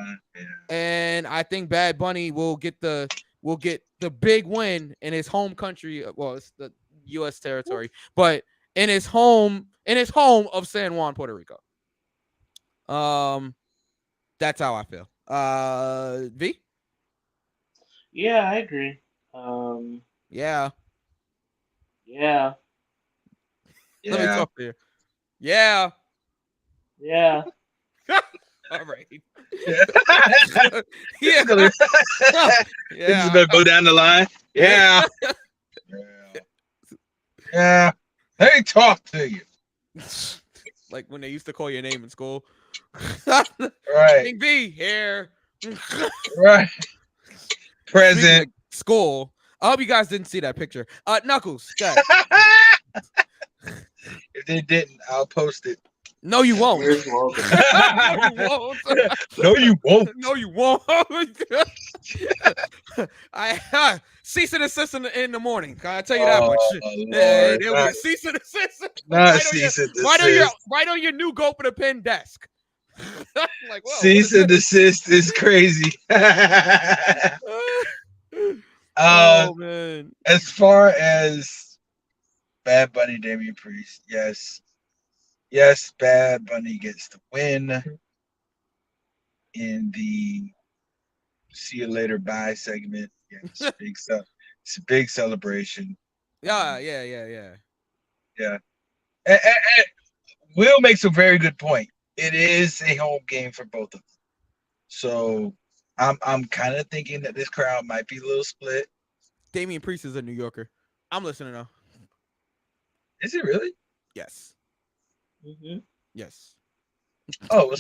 And I think Bad Bunny will get the will get the big win in his home country. Well, it's the U.S. territory, but in his home of San Juan, Puerto Rico. That's how I feel. V. Yeah, I agree. Yeah. Yeah, Let me Yeah. talk to you. Yeah. yeah. All right. Yeah. Yeah. This is Yeah. gonna go down the line. Yeah. Yeah. Yeah. They talk to you. Like when they used to call your name in school. Right. King V here. Right. Speaking Present. of school. I hope you guys didn't see that picture. Knuckles. Go ahead. If they didn't, I'll post it. No, you won't. Here's Logan. No, you won't. No, you won't. No, you won't. I cease and desist in the morning. Can I tell you that much? Lord. There'll be a cease and desist. Not cease and Right on your new go for the pin desk. Like, whoa, cease and desist is crazy. Oh man. As far as Bad Bunny, Damian Priest, yes, Bad Bunny gets the win in the "See You Later, Bye" segment. Yeah, it's a big celebration. Yeah. Yeah. And Will makes a very good point. It is a home game for both of them, so I'm kind of thinking that this crowd might be a little split. Damian Priest is a New Yorker. I'm listening now. Is it really? Yes. Mm-hmm. Yes. Oh, we'll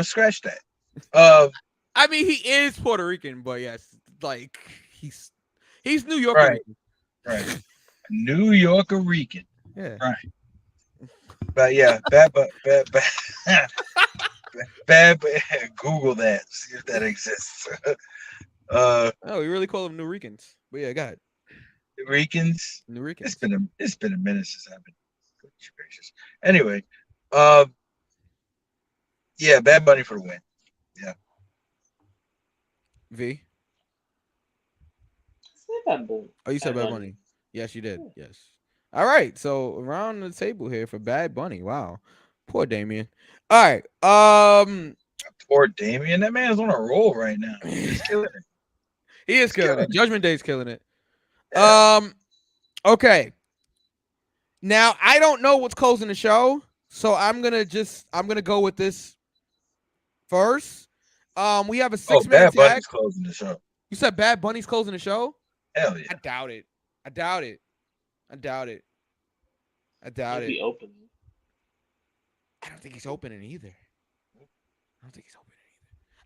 scratch that. I mean, he is Puerto Rican, but yes, like he's New Yorker. Right. Right. New Yorker Rican. Yeah. Right. But yeah, bad. Google that. See if that exists. Oh, we really call them New Ricans. But yeah, go ahead. Ricans. New Ricans. It's been a minute since I've been. Goodness gracious. Anyway, yeah, Bad Bunny for the win. Yeah. V. Oh, you said Bad Bunny. Yes, you did. Yes. All right. So around the table here for Bad Bunny. Wow. Poor Damien. All right. Poor Damien. That man's on a roll right now. He's killing it. He is killing it. Judgment Day's killing it. Yeah. Okay. Now I don't know what's closing the show, so I'm gonna go with this first. We have a 6-man Bad tag. Bunny's closing the show. You said Bad Bunny's closing the show? Hell yeah. I doubt it. Maybe open. I don't think he's opening either.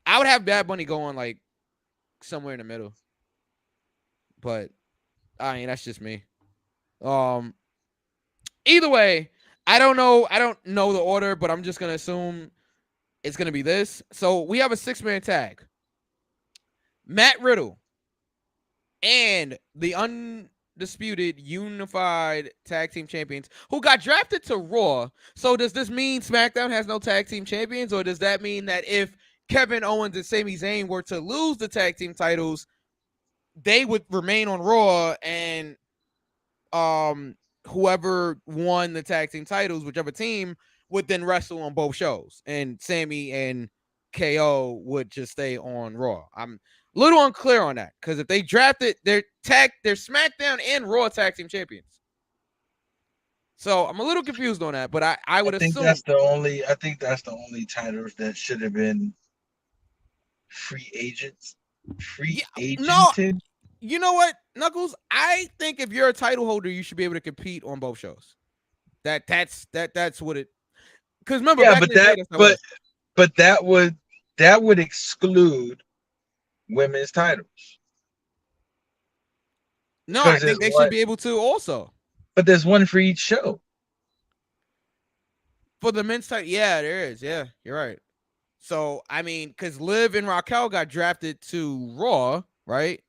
I would have Bad Bunny going like somewhere in the middle. But I mean, that's just me. Either way, I don't know the order, but I'm just gonna assume it's gonna be this. So we have a 6-man tag. Matt Riddle and the undisputed unified tag team champions who got drafted to Raw. So does this mean SmackDown has no tag team champions, or does that mean that if Kevin Owens and Sami Zayn were to lose the tag team titles, they would remain on Raw, and whoever won the tag team titles, whichever team, would then wrestle on both shows, and Sammy and KO would just stay on Raw? I'm a little unclear on that, because if they drafted their SmackDown and Raw tag team champions. So I'm a little confused on that, but I would assume I think that's the only titles that should have been free agents. No, you know what, Knuckles? I think if you're a title holder, you should be able to compete on both shows. That's what it. Because remember, but that would exclude women's titles. No, I think they should be able to also. But there's one for each show. For the men's title, yeah, there is. Yeah, you're right. So, I mean, because Liv and Raquel got drafted to Raw, right?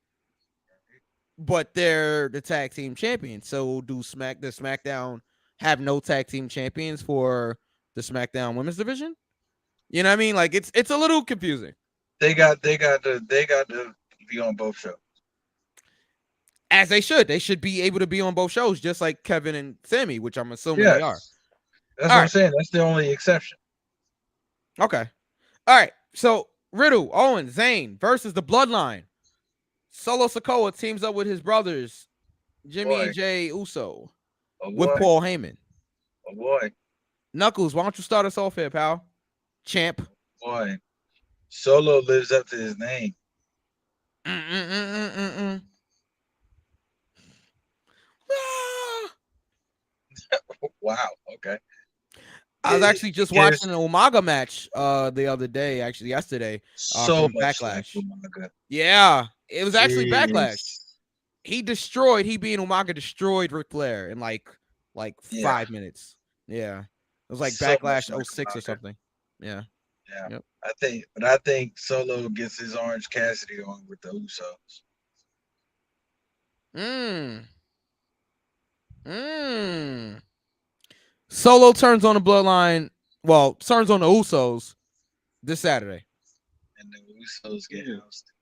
But they're the tag team champions. So, do SmackDown have no tag team champions for the SmackDown women's division? You know what I mean? Like, it's a little confusing. They got to be on both shows. As they should. They should be able to be on both shows, just like Kevin and Sammy, which I'm assuming they are. Yes. That's All what I'm right. saying. That's the only exception. Okay. All right. So Riddle, Owen, Zayn versus the Bloodline. Solo Sikoa teams up with his brothers, Jimmy Boy. and Jay Uso, Oh with boy. Paul Heyman. Oh boy. Knuckles, why don't you start us off here, pal? Champ. Boy. Solo lives up to his name. Ah. Wow. Okay. I was actually just watching an Umaga match the other day, actually yesterday. So from much Backlash. like Umaga. Yeah, it was actually Jeez. Backlash. He being Umaga destroyed Ric Flair in like Yeah. 5 minutes. Yeah. It was like So Backlash much like 06 or Umaga. something. Yeah. Yeah. Yep. I think Solo gets his Orange Cassidy on with the Usos. Solo turns on the Bloodline. Well, turns on the Usos this Saturday. And the Usos get ousted.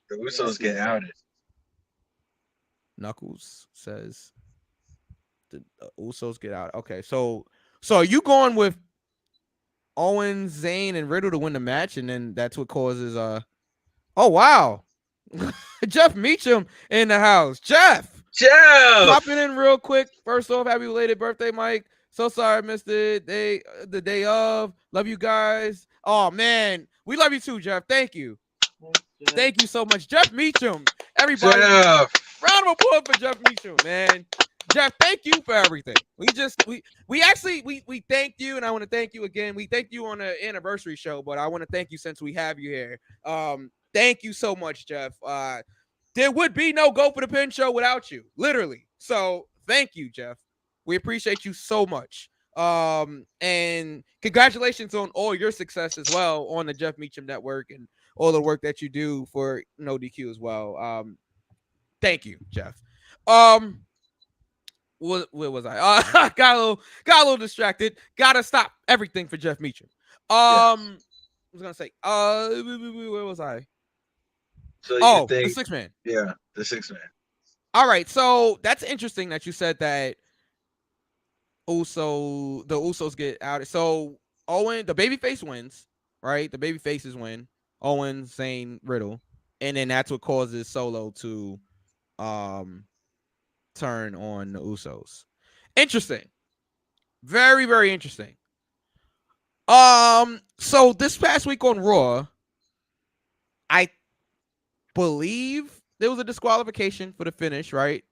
The Usos get outed. Knuckles says the Usos get out. Okay, so are you going with Owens, Zayn, and Riddle to win the match, and then that's what causes oh wow. Jeff Meacham in the house. Jeff! Popping in real quick. First off, happy belated birthday, Mike. So sorry I missed it. The day of. Love you guys. Oh man. We love you too, Jeff. Thank you. Thank you so much. Jeff Meacham. Everybody. Jeff. Round of applause for Jeff Meacham, man. Jeff, thank you for everything. We thank you, and I want to thank you again. We thank you on the anniversary show, but I want to thank you since we have you here. Thank you so much, Jeff. There would be no Go for the Pin show without you, literally. So thank you, Jeff. We appreciate you so much. And congratulations on all your success as well on the Jeff Meacham Network and all the work that you do for No DQ as well. Thank you, Jeff. Where was I? Got a little distracted. Gotta stop everything for Jeff Meacham. I was gonna say, where was I? So the 6-man. Yeah, the 6-man. All right, so that's interesting that you said that the Usos get out. So Owen, the babyface wins, right? The babyfaces win. Owen, Zayn, Riddle, and then that's what causes Solo to turn on the Usos. Interesting. Very, very interesting. So this past week on Raw, I believe there was a disqualification for the finish, right?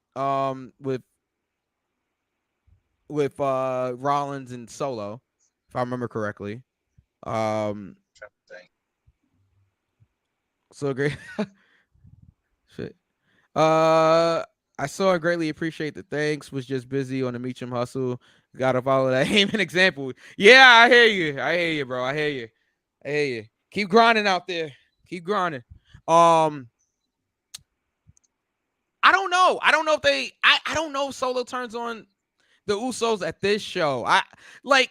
With Rollins and Solo, if I remember correctly. So great. Shit. I saw and greatly appreciate the thanks. Was just busy on the Meacham hustle. Gotta follow that Heyman example. Yeah, I hear you, bro. I hear you. Keep grinding out there. Keep grinding. I don't know. I don't know if I don't know if Solo turns on the Usos at this show. The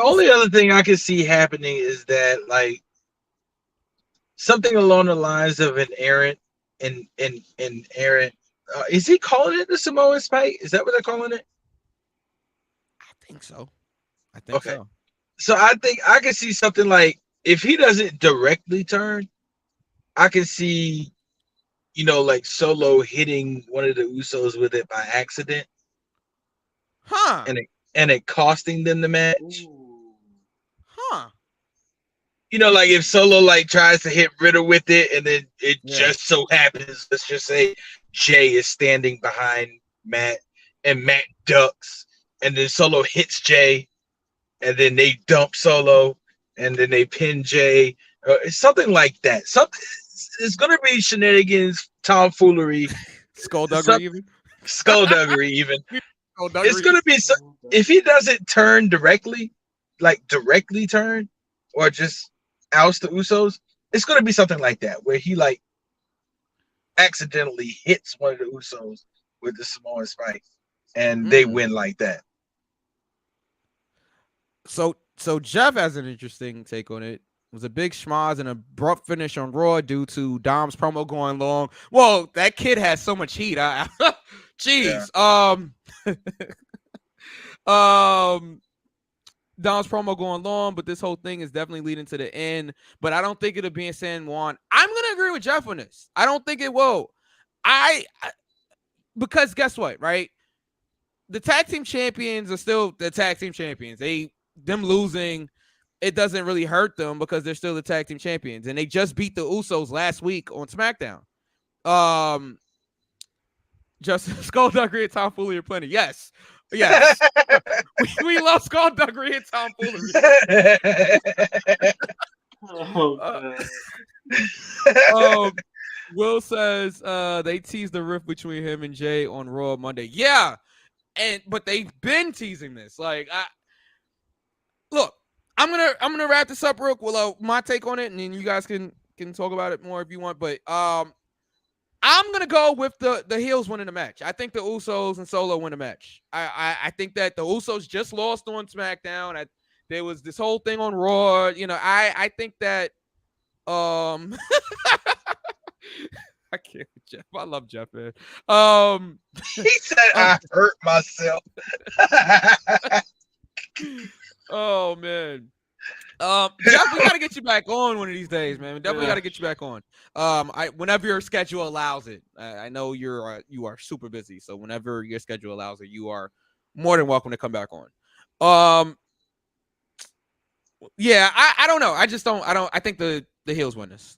only other thing I can see happening is that like something along the lines of an errant and errant. Is he calling it the Samoan Spike? Is that what they're calling it? I think so. Okay. So I think I can see something like if he doesn't directly turn, I can see, like Solo hitting one of the Usos with it by accident. Huh. And it costing them the match. Ooh. Huh. Like if Solo like tries to hit Riddle with it, and then it just so happens, let's just say Jay is standing behind Matt, and Matt ducks, and then Solo hits Jay, and then they dump Solo, and then they pin Jay. Something like that. It's gonna be shenanigans, tomfoolery, skullduggery, even. Skullduggery, even. It's gonna be if he doesn't turn directly turn, or just oust the Usos. It's gonna be something like that where he like accidentally hits one of the Usos with the Samoan Spike, and they win like that. So Jeff has an interesting take on it. was a big schmoz and abrupt finish on Raw due to Dom's promo going long. Well, that kid has so much heat. Jeez. Yeah. Dom's promo going long, but this whole thing is definitely leading to the end. But I don't think it'll be in San Juan. I'm gonna agree with Jeff on this. I don't think it will. Because guess what, right? The tag team champions are still the tag team champions. Them losing, it doesn't really hurt them because they're still the tag team champions, and they just beat the Usos last week on SmackDown. Just Skullduggery and tomfoolery are plenty. Yes. we love Skullduggery and tomfoolery. Will says they teased the rift between him and Jay on Raw Monday. Yeah, but they've been teasing this. Like, look, I'm gonna wrap this up real quick. Well, my take on it, and then you guys can talk about it more if you want. But I'm gonna go with the heels winning the match. I think the Usos and Solo win the match. I think that the Usos just lost on SmackDown. There was this whole thing on Raw. I think that I can't with Jeff. I love Jeff, man. He said I hurt myself. Oh man. Jeff, we gotta get you back on one of these days, man. We definitely gotta get you back on. Whenever your schedule allows it. I know you are super busy, so whenever your schedule allows it, you are more than welcome to come back on. Yeah, I don't know. I think the heels win this.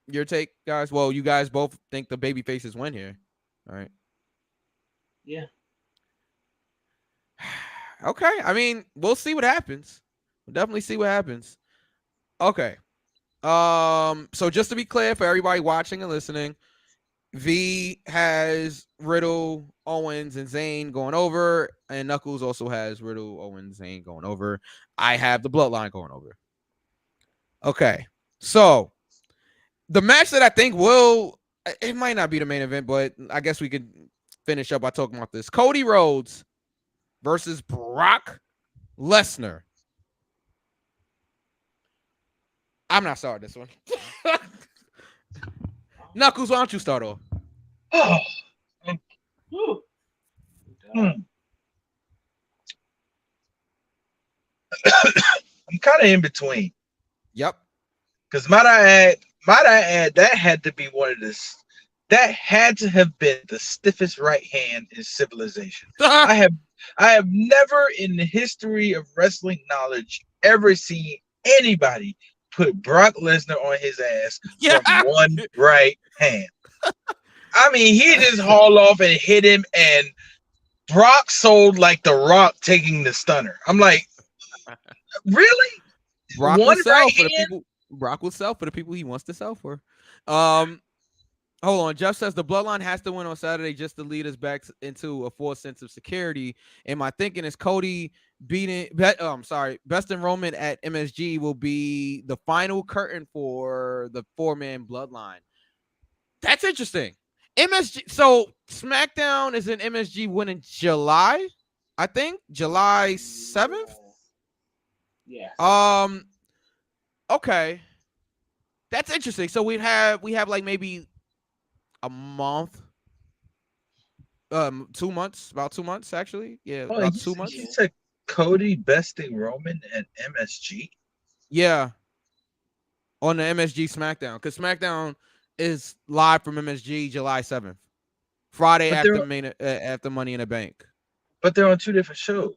Your take, guys? Well, you guys both think the baby faces win here. All right. Yeah. Okay. I mean, we'll see what happens. We'll definitely see what happens. Okay. So just to be clear for everybody watching and listening, V has Riddle, Owens, and Zayn going over, and Knuckles also has Riddle, Owens, Zayn going over. I have the Bloodline going over. Okay. So the match that I think it might not be the main event, but I guess we could finish up by talking about this. Cody Rhodes versus Brock Lesnar. I'm not starting this one. Knuckles, why don't you start off? I'm kind of in between. Yep. Because might I add, that had to be that had to have been the stiffest right hand in civilization. I have never in the history of wrestling knowledge ever seen anybody put Brock Lesnar on his ass from one right hand. I mean, he just hauled off and hit him, and Brock sold like The Rock taking the stunner. I'm like, really? Brock will sell for the people. Brock will sell for the people he wants to sell for. Hold on. Jeff says the Bloodline has to win on Saturday just to lead us back into a full sense of security. And my thinking is Cody beating Best in Roman at MSG will be the final curtain for the 4-man Bloodline. That's interesting. MSG. So SmackDown is in MSG when in July, I think July 7th. Yeah. Okay. That's interesting. So we have like maybe a month, 2 months, about 2 months actually. Yeah, about 2 months. You said Cody besting Roman at MSG. Yeah, on the MSG SmackDown, because SmackDown is live from MSG July 7th, Friday after Money in the Bank. But they're on two different shows.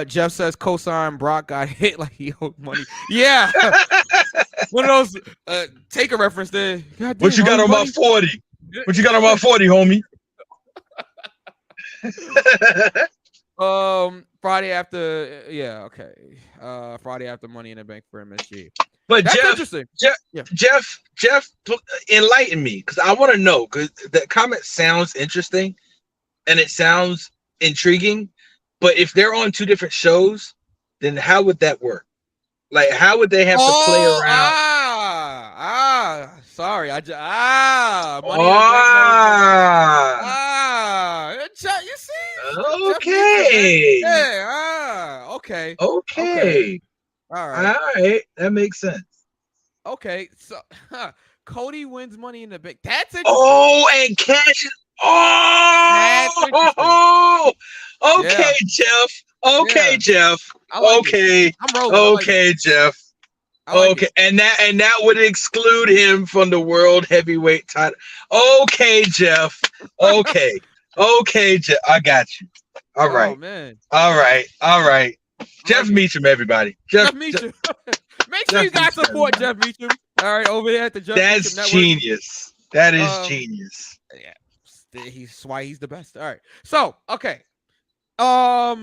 Jeff says cosign Brock got hit like he owed money. Yeah. One of those take a reference there. What you got on my 40? What you got on my 40, homie? Friday after Friday after Money in the Bank for MSG. But that's Jeff, interesting. Jeff, enlighten me, because I want to know, because the comment sounds interesting and it sounds intriguing. But if they're on two different shows, then how would that work? Like, how would they have to play around? Sorry. You see? Okay. Yeah. Okay. Okay. All right. All right. That makes sense. Okay. So Cody wins Money in the Bank. That's interesting. Oh, and cash. That's interesting. Oh. Okay, Yeah. Jeff. Okay, Yeah. Jeff. I like Okay. it. I'm rolling. I like it. Okay, Jeff. I like Okay, it. and that would exclude him from the world heavyweight title. Okay, Jeff. Okay. Okay, Jeff. I got you. All Oh right. man. All right. All right. I Jeff like it. Meacham, everybody. Jeff Meacham. Make sure Jeff you guys Meacham, support everybody. Jeff Meacham. All right, over there at the Jeff That's Meacham Network. genius. That is genius. Yeah, he's why he's the best. All right. So, okay. All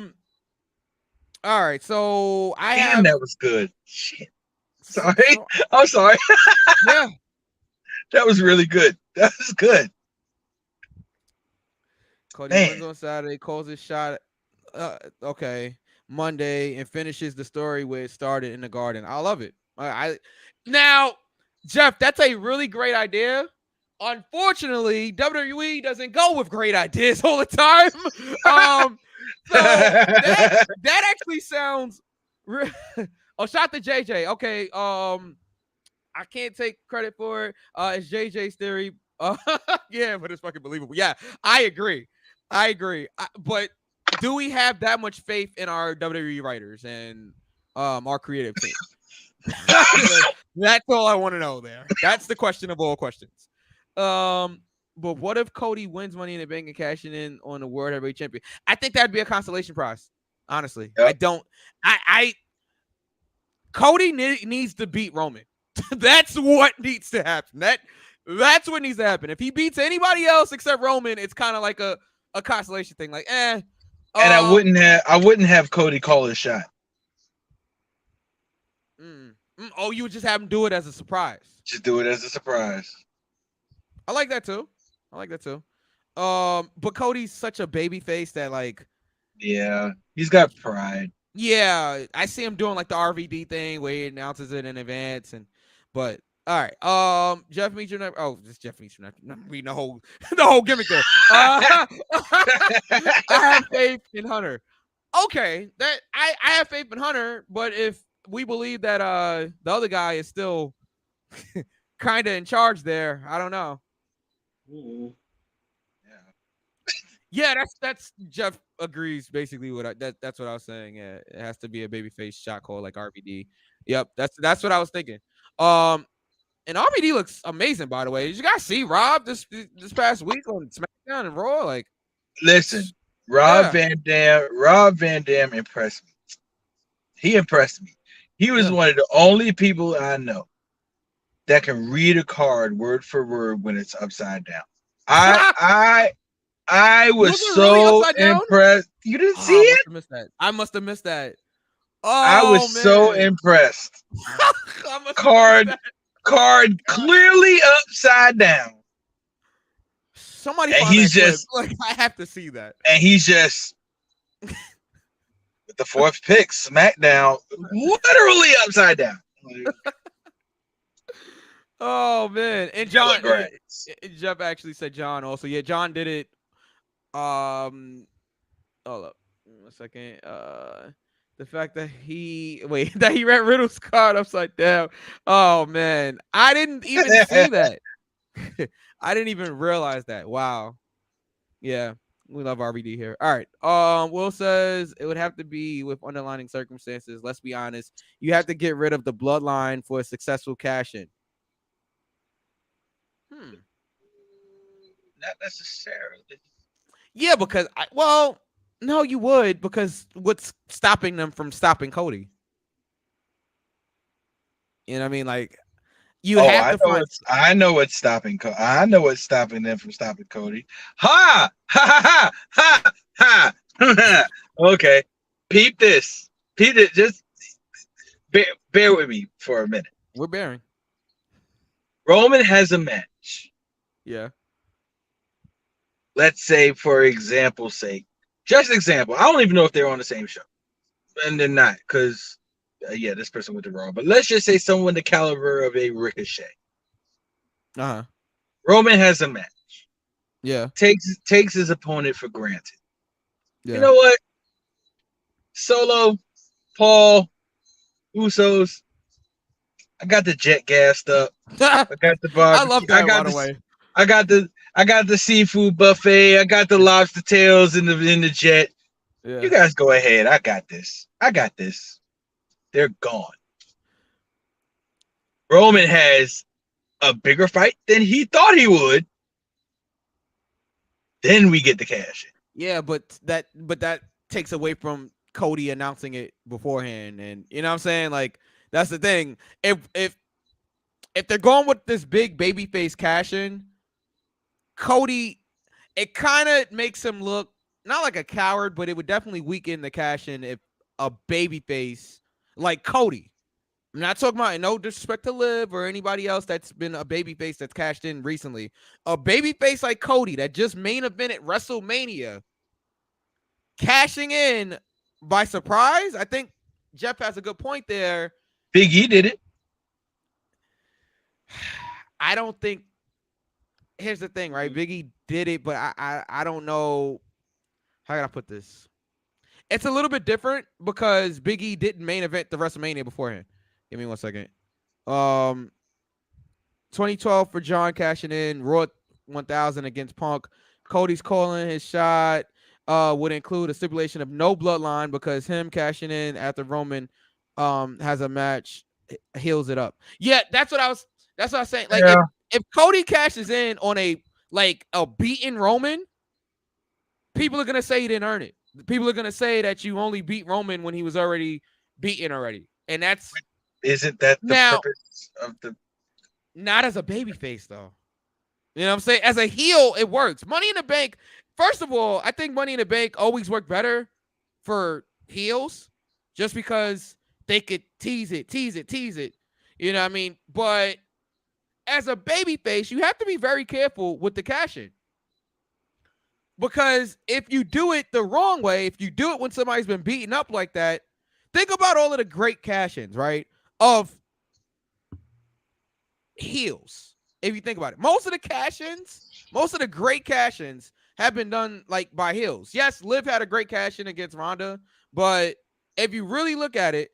right. So I Damn, have that was good. Shit. Sorry. so- I'm sorry. yeah. That was really good. That was good. Cody Man. wins on Saturday, calls his shot. Okay, Monday, and finishes the story where it started in the Garden. I love it. Now, Jeff, that's a really great idea. Unfortunately, WWE doesn't go with great ideas all the time. So that actually sounds. Oh, shot to JJ. Okay. I can't take credit for it. It's JJ's theory. Yeah, but it's fucking believable. Yeah, I agree. But do we have that much faith in our WWE writers and our creative team? That's all I want to know there. That's the question of all questions. But what if Cody wins Money in the Bank and cashing in on the World Heavyweight Champion? I think that'd be a consolation prize. Honestly, Yep. I don't. Cody needs to beat Roman. That's what needs to happen. That's what needs to happen. If he beats anybody else except Roman, it's kind of like a consolation thing. Like, and I wouldn't have Cody call his shot. Oh, you would just have him do it as a surprise. Just do it as a surprise. I like that too. But Cody's such a baby face that, like, yeah, he's got pride. Yeah, I see him doing like the RVD thing where he announces it in advance, but all right. Jeff Meacham. Oh, just Jeff Meacham. Not reading the whole gimmick there. I have faith in Hunter. Okay, that I have faith in Hunter, but if we believe that the other guy is still kind of in charge there, I don't know. Mm-hmm. Yeah, that's Jeff agrees basically what that's what I was saying. Yeah, it has to be a babyface shot call like RVD. Yep, that's what I was thinking. And RVD looks amazing, by the way. Did you guys see Rob this past week on SmackDown and Raw? Like, listen, Rob Van Dam impressed me. He impressed me. He was one of the only people I know that can read a card word for word when it's upside down. I was so impressed. You didn't see it? I must have missed that. Oh, I was so impressed. Card clearly upside down. Somebody and find he's that just clip. Like, I have to see that. And he's just with the fourth pick, SmackDown, literally upside down. Oh man. And John Jeff actually said John also. Yeah, John did it. Hold up a second. The fact that he read Riddle's card upside down. Oh man, I didn't even see that. I didn't even realize that. Wow. Yeah, we love RVD here. All right. Will says it would have to be with underlying circumstances. Let's be honest. You have to get rid of the bloodline for a successful cash in. Not necessarily. Yeah, because no, you would, because what's stopping them from stopping Cody? You know what I mean? Like, you have to find. I know what's stopping. I know what's stopping them from stopping Cody. Ha ha ha ha ha. Okay, peep this. Just bear with me for a minute. We're bearing. Roman has a match. Yeah. Let's say, for example's sake, just example. I don't even know if they're on the same show, and they're not, because this person went to Raw. But let's just say someone the caliber of a Ricochet. Uh-huh. Roman has a match. Yeah. takes his opponent for granted. Yeah. You know what? Solo, Paul, Usos. I got the jet gassed up. I got the I barbecue. love that, by the way. I got the seafood buffet. I got the lobster tails in the jet. Yeah. You guys go ahead. I got this. They're gone. Roman has a bigger fight than he thought he would. Then we get the cash in. Yeah, but that takes away from Cody announcing it beforehand, and you know what I'm saying? Like, that's the thing. If they're going with this big babyface cash in, Cody, it kind of makes him look not like a coward, but it would definitely weaken the cash in if a babyface like Cody. I'm not talking about no disrespect to Liv or anybody else that's been a babyface that's cashed in recently. A babyface like Cody that just main evented WrestleMania, cashing in by surprise. I think Jeff has a good point there. Big E did it. I don't think. Here's the thing, right? Big E did it, but I don't know. How can I put this? It's a little bit different because Big E didn't main event the WrestleMania beforehand. Give me 1 second. 2012 for John cashing in Raw 1000 against Punk. Cody's calling his shot. Would include a stipulation of no bloodline because him cashing in after Roman has a match heals it up. Yeah, that's what I was saying. Like, Yeah. if Cody cashes in on a beaten Roman, people are gonna say he didn't earn it. People are gonna say that you only beat Roman when he was already beaten already, and that's Isn't that the purpose of the? Not as a babyface though. You know what I'm saying? As a heel, it works. Money in the Bank. First of all, I think Money in the Bank always worked better for heels, just because they could tease it. You know what I mean? But as a babyface, you have to be very careful with the cash in. Because if you do it the wrong way, if you do it when somebody's been beaten up like that, think about all of the great cash-ins, right? Of heels. If you think about it, most of the great cash-ins have been done like by heels. Yes, Liv had a great cash-in against Ronda, but if you really look at it,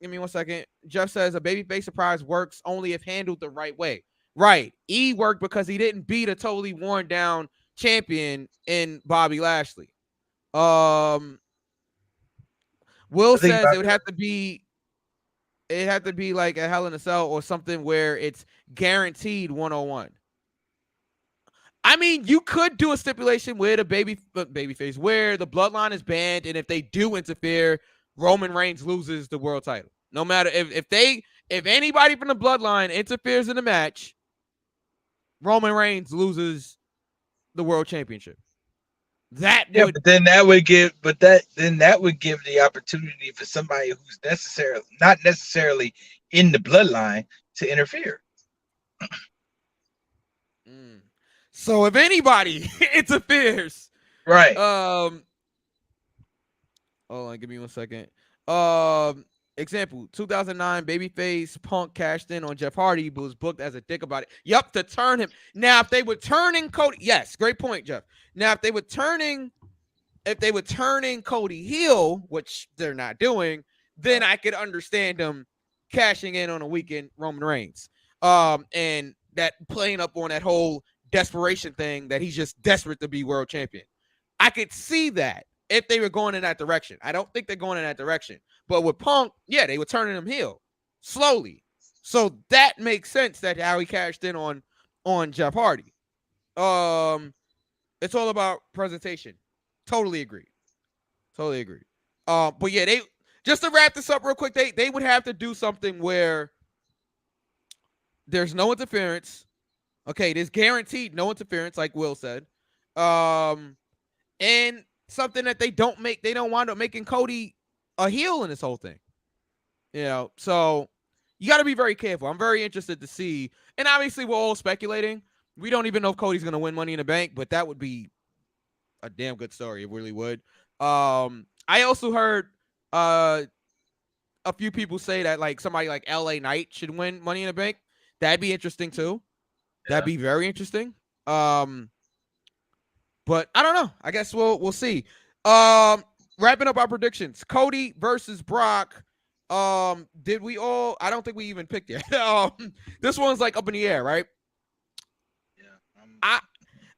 give me 1 second. Jeff says a babyface surprise works only if handled the right way. Right. E worked because he didn't beat a totally worn down champion in Bobby Lashley. Will says it would have to be like a Hell in a Cell or something where it's guaranteed 101. I mean, you could do a stipulation where the babyface where the bloodline is banned, and if they do interfere, Roman Reigns loses the world title. No matter if anybody from the bloodline interferes in the match, Roman Reigns loses the world championship. That would that would give the opportunity for somebody who's not necessarily in the bloodline to interfere. So if anybody interferes, right? Hold on, give me 1 second. Example: 2009 babyface Punk cashed in on Jeff Hardy, but was booked as a dick about it. Yup, to turn him. Now, if they were turning Cody, yes, great point, Jeff. Now, if they were turning Cody heel, which they're not doing, then I could understand them cashing in on a weekend Roman Reigns. And that playing up on that whole desperation thing that he's just desperate to be world champion. I could see that if they were going in that direction. I don't think they're going in that direction. But with Punk, yeah, they were turning him heel slowly. So that makes sense that how he cashed in on Jeff Hardy. It's all about presentation. Totally agree. But yeah, they just to wrap this up real quick, they would have to do something where there's no interference. Okay, there's guaranteed no interference, like Will said. And something that they don't wind up making Cody a heel in this whole thing. You know, so you got to be very careful. I'm very interested to see. And obviously, we're all speculating. We don't even know if Cody's going to win Money in the Bank, but that would be a damn good story. It really would. I also heard a few people say that like somebody like LA Knight should win Money in the Bank. That'd be interesting too. That'd be very interesting. But I don't know. I guess we'll see. Wrapping up our predictions. Cody versus Brock. Did we all? I don't think we even picked yet. This one's like up in the air, right? Yeah.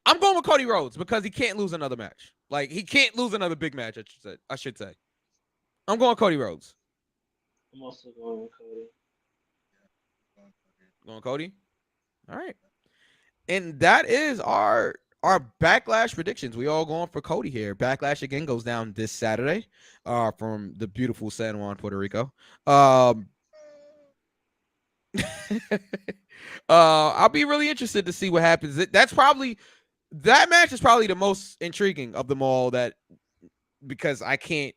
I'm going with Cody Rhodes because he can't lose another match. Like he can't lose another big match. I should say. I'm going Cody Rhodes. I'm also going with Cody. Going Cody. All right. And that is our Backlash predictions. We all going for Cody here. Backlash again goes down this Saturday, from the beautiful San Juan, Puerto Rico. I'll be really interested to see what happens. That match is probably the most intriguing of them all. That because I can't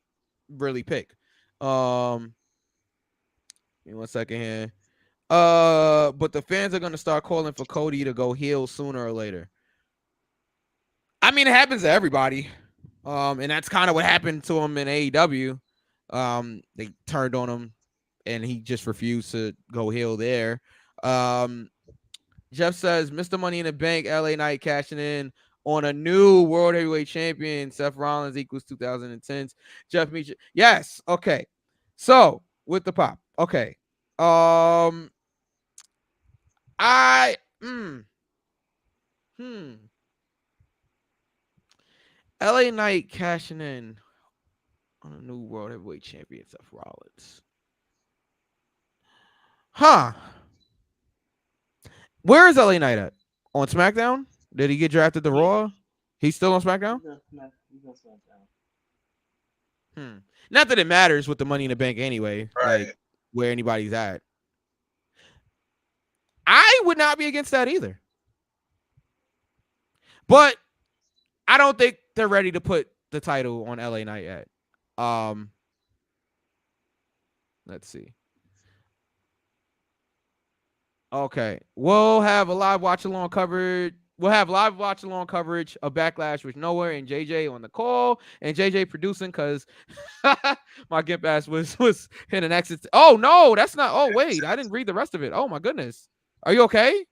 really pick. Give me 1 second here. But the fans are gonna start calling for Cody to go heel sooner or later. I mean, it happens to everybody. And that's kind of what happened to him in AEW. They turned on him and he just refused to go heel there. Jeff says, Mr. Money in the Bank, LA Knight cashing in on a new World Heavyweight Champion. Seth Rollins equals 2010s. Jeff Meacham. Yes. Okay. So with the pop. Okay. LA Knight cashing in on a new World Heavyweight Champion, Seth Rollins. Huh. Where is LA Knight at? On SmackDown? Did he get drafted to Raw? He's still on SmackDown? He's on SmackDown. Not that it matters with the Money in the Bank anyway. Right. Like where anybody's at. I would not be against that either. But I don't think they're ready to put the title on LA Knight yet. Let's see. Okay. We'll have live watch along coverage of Backlash with Noah and JJ on the call, and JJ producing because my Gimp ass was hitting an exit. Oh no, that's not. Oh wait, I didn't read the rest of it. Oh my goodness. Are you okay?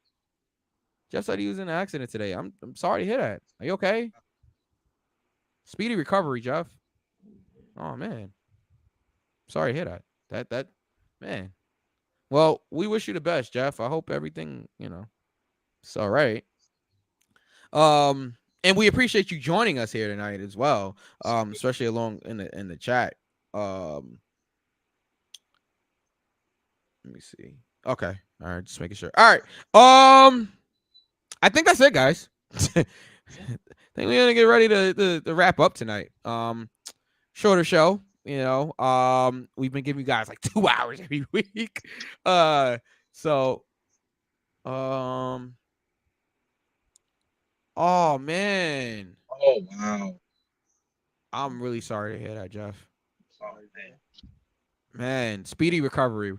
Jeff said he was in an accident today. I'm sorry to hear that. Are you okay? Speedy recovery, Jeff. Oh man. Sorry to hear that. That man. Well, we wish you the best, Jeff. I hope everything, it's all right. And we appreciate you joining us here tonight as well. Especially along in the chat. Let me see. Okay. All right, just making sure. All right. I think that's it, guys. I think we're gonna get ready to wrap up tonight. Shorter show, we've been giving you guys like 2 hours every week. Oh man. Oh wow. I'm really sorry to hear that, Jeff. Sorry, Man, speedy recovery.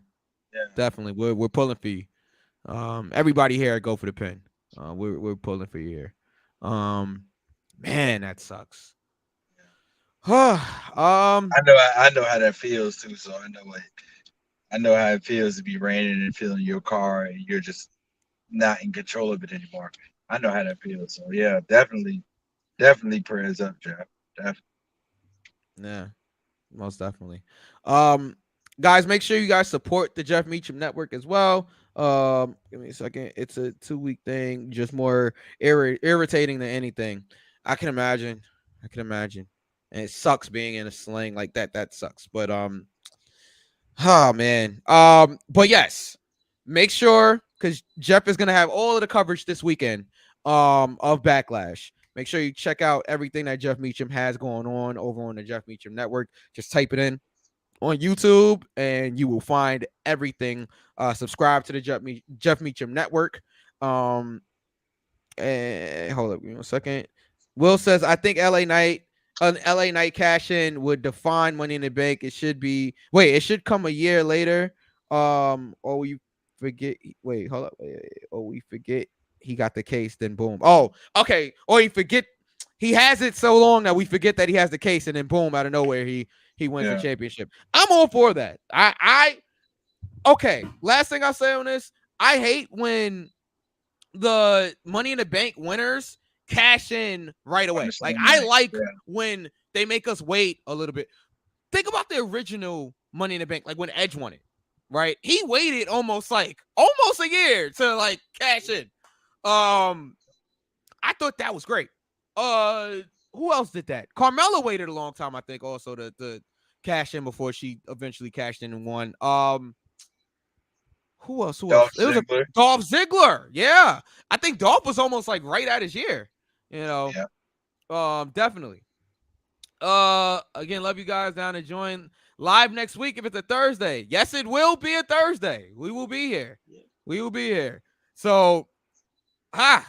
Yeah. Definitely. We're pulling for you. Everybody here at Go for the Pin. We're pulling for you here. Man, that sucks. I know how that feels too. So I know how it feels to be raining and feeling your car and you're just not in control of it anymore. I know how that feels. So yeah, definitely prayers up, Jeff. Definitely. Yeah, most definitely. Guys, make sure you guys support the Jeff Meacham Network as well. Give me a second. It's a 2-week thing, just more irritating than anything. I can imagine. And it sucks being in a sling like that. That sucks. But oh man. But yes, make sure because Jeff is gonna have all of the coverage this weekend of Backlash. Make sure you check out everything that Jeff Meacham has going on over on the Jeff Meacham Network. Just type it in on YouTube and you will find everything. Subscribe to the Jeff Meacham Network. And hold up, give me a second. Will says, I think an LA Knight cash in would define Money in the Bank. It should come a year later. Or we forget. Wait, hold up. Or we forget he got the case, then boom. Oh, okay. Or you forget he has it so long that we forget that he has the case, and then boom, out of nowhere, he wins the championship. I'm all for that. Okay. Last thing I'll say on this, I hate when the Money in the Bank winners cash in right away. Like I like when they make us wait a little bit. Think about the original Money in the Bank, like when Edge won it, right? He waited almost a year to like cash in. I thought that was great. Who else did that? Carmella waited a long time, I think, also to cash in before she eventually cashed in and won. Who else? Dolph It was Ziggler. Dolph Ziggler. Yeah, I think Dolph was almost like right at his year. You know, definitely. Again, love you guys down and join live next week if it's a Thursday. Yes, it will be a Thursday. We will be here. We will be here. So,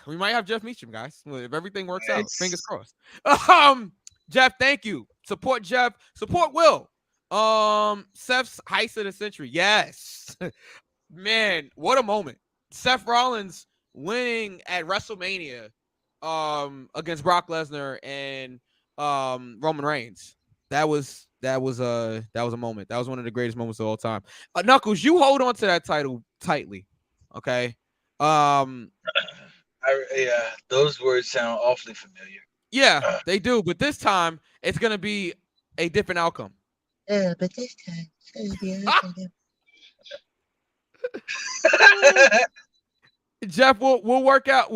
we might have Jeff Meacham, guys. If everything works out, fingers crossed. Jeff, thank you. Support Jeff. Support Will. Seth's heist of the century. Yes. Man, what a moment. Seth Rollins winning at WrestleMania against Brock Lesnar and Roman Reigns. That was a moment. That was one of the greatest moments of all time. Knuckles, you hold on to that title tightly. Okay. Those words sound awfully familiar. Yeah, they do, but this time it's gonna be a different outcome. Yeah, but this time it's gonna be a different. Jeff, we'll work out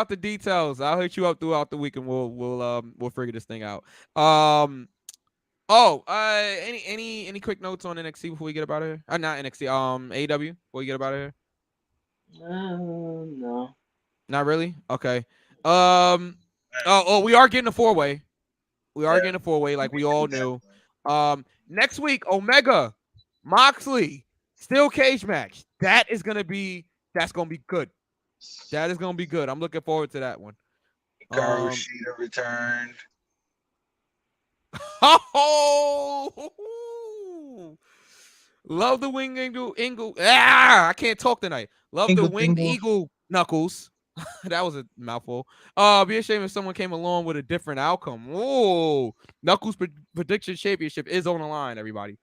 the details. I'll hit you up throughout the week and we'll figure this thing out. Any quick notes on NXT before we get about it? Not NXT, AEW before we get about it? No. Not really? Okay. We are getting a 4-way. We are getting a 4-way like we all knew. Next week, Omega, Moxley, steel cage match. That's gonna be good. That is gonna be good. I'm looking forward to that one. Hikaru Shida returned. Oh, love the wing eagle. I can't talk tonight. Love the winged eagle Knuckles. That was a mouthful. Be a shame if someone came along with a different outcome. Oh, Knuckles prediction championship is on the line, everybody.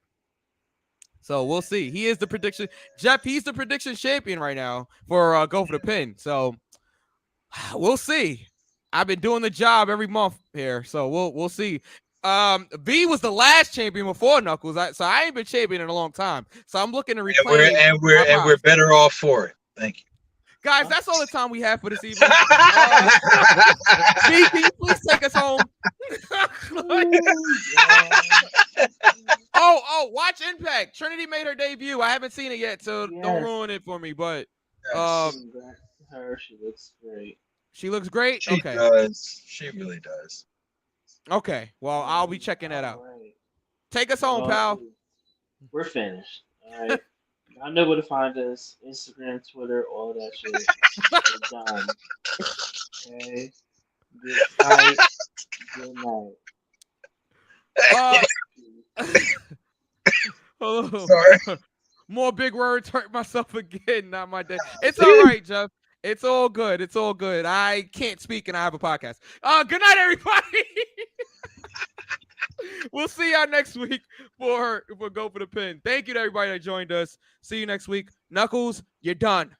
So we'll see. He is the prediction. Jeff, he's the prediction champion right now for Go for the Pin. So we'll see. I've been doing the job every month here. So we'll see. V was the last champion before Knuckles. So I ain't been champion in a long time. So I'm looking to reclaim. And we're better off for it. Thank you. Guys, that's all the time we have for this evening. V, can you please take us home? Watch Impact. Trinity made her debut. I haven't seen it yet, so don't ruin it for me. But her, she looks great. She looks great? She does. She really does. Okay. Well, I'll be checking that out. Right. Take us home, pal. We're finished. All right. I know where to find us. Instagram, Twitter, all that shit. We're done. Okay. Good night. Good night. Sorry. More big words hurt myself again. Not my day. It's all right, Jeff. It's all good. It's all good. I can't speak and I have a podcast. Good night, everybody. We'll see y'all next week for Go for the Pin. Thank you to everybody that joined us. See you next week. Knuckles, you're done.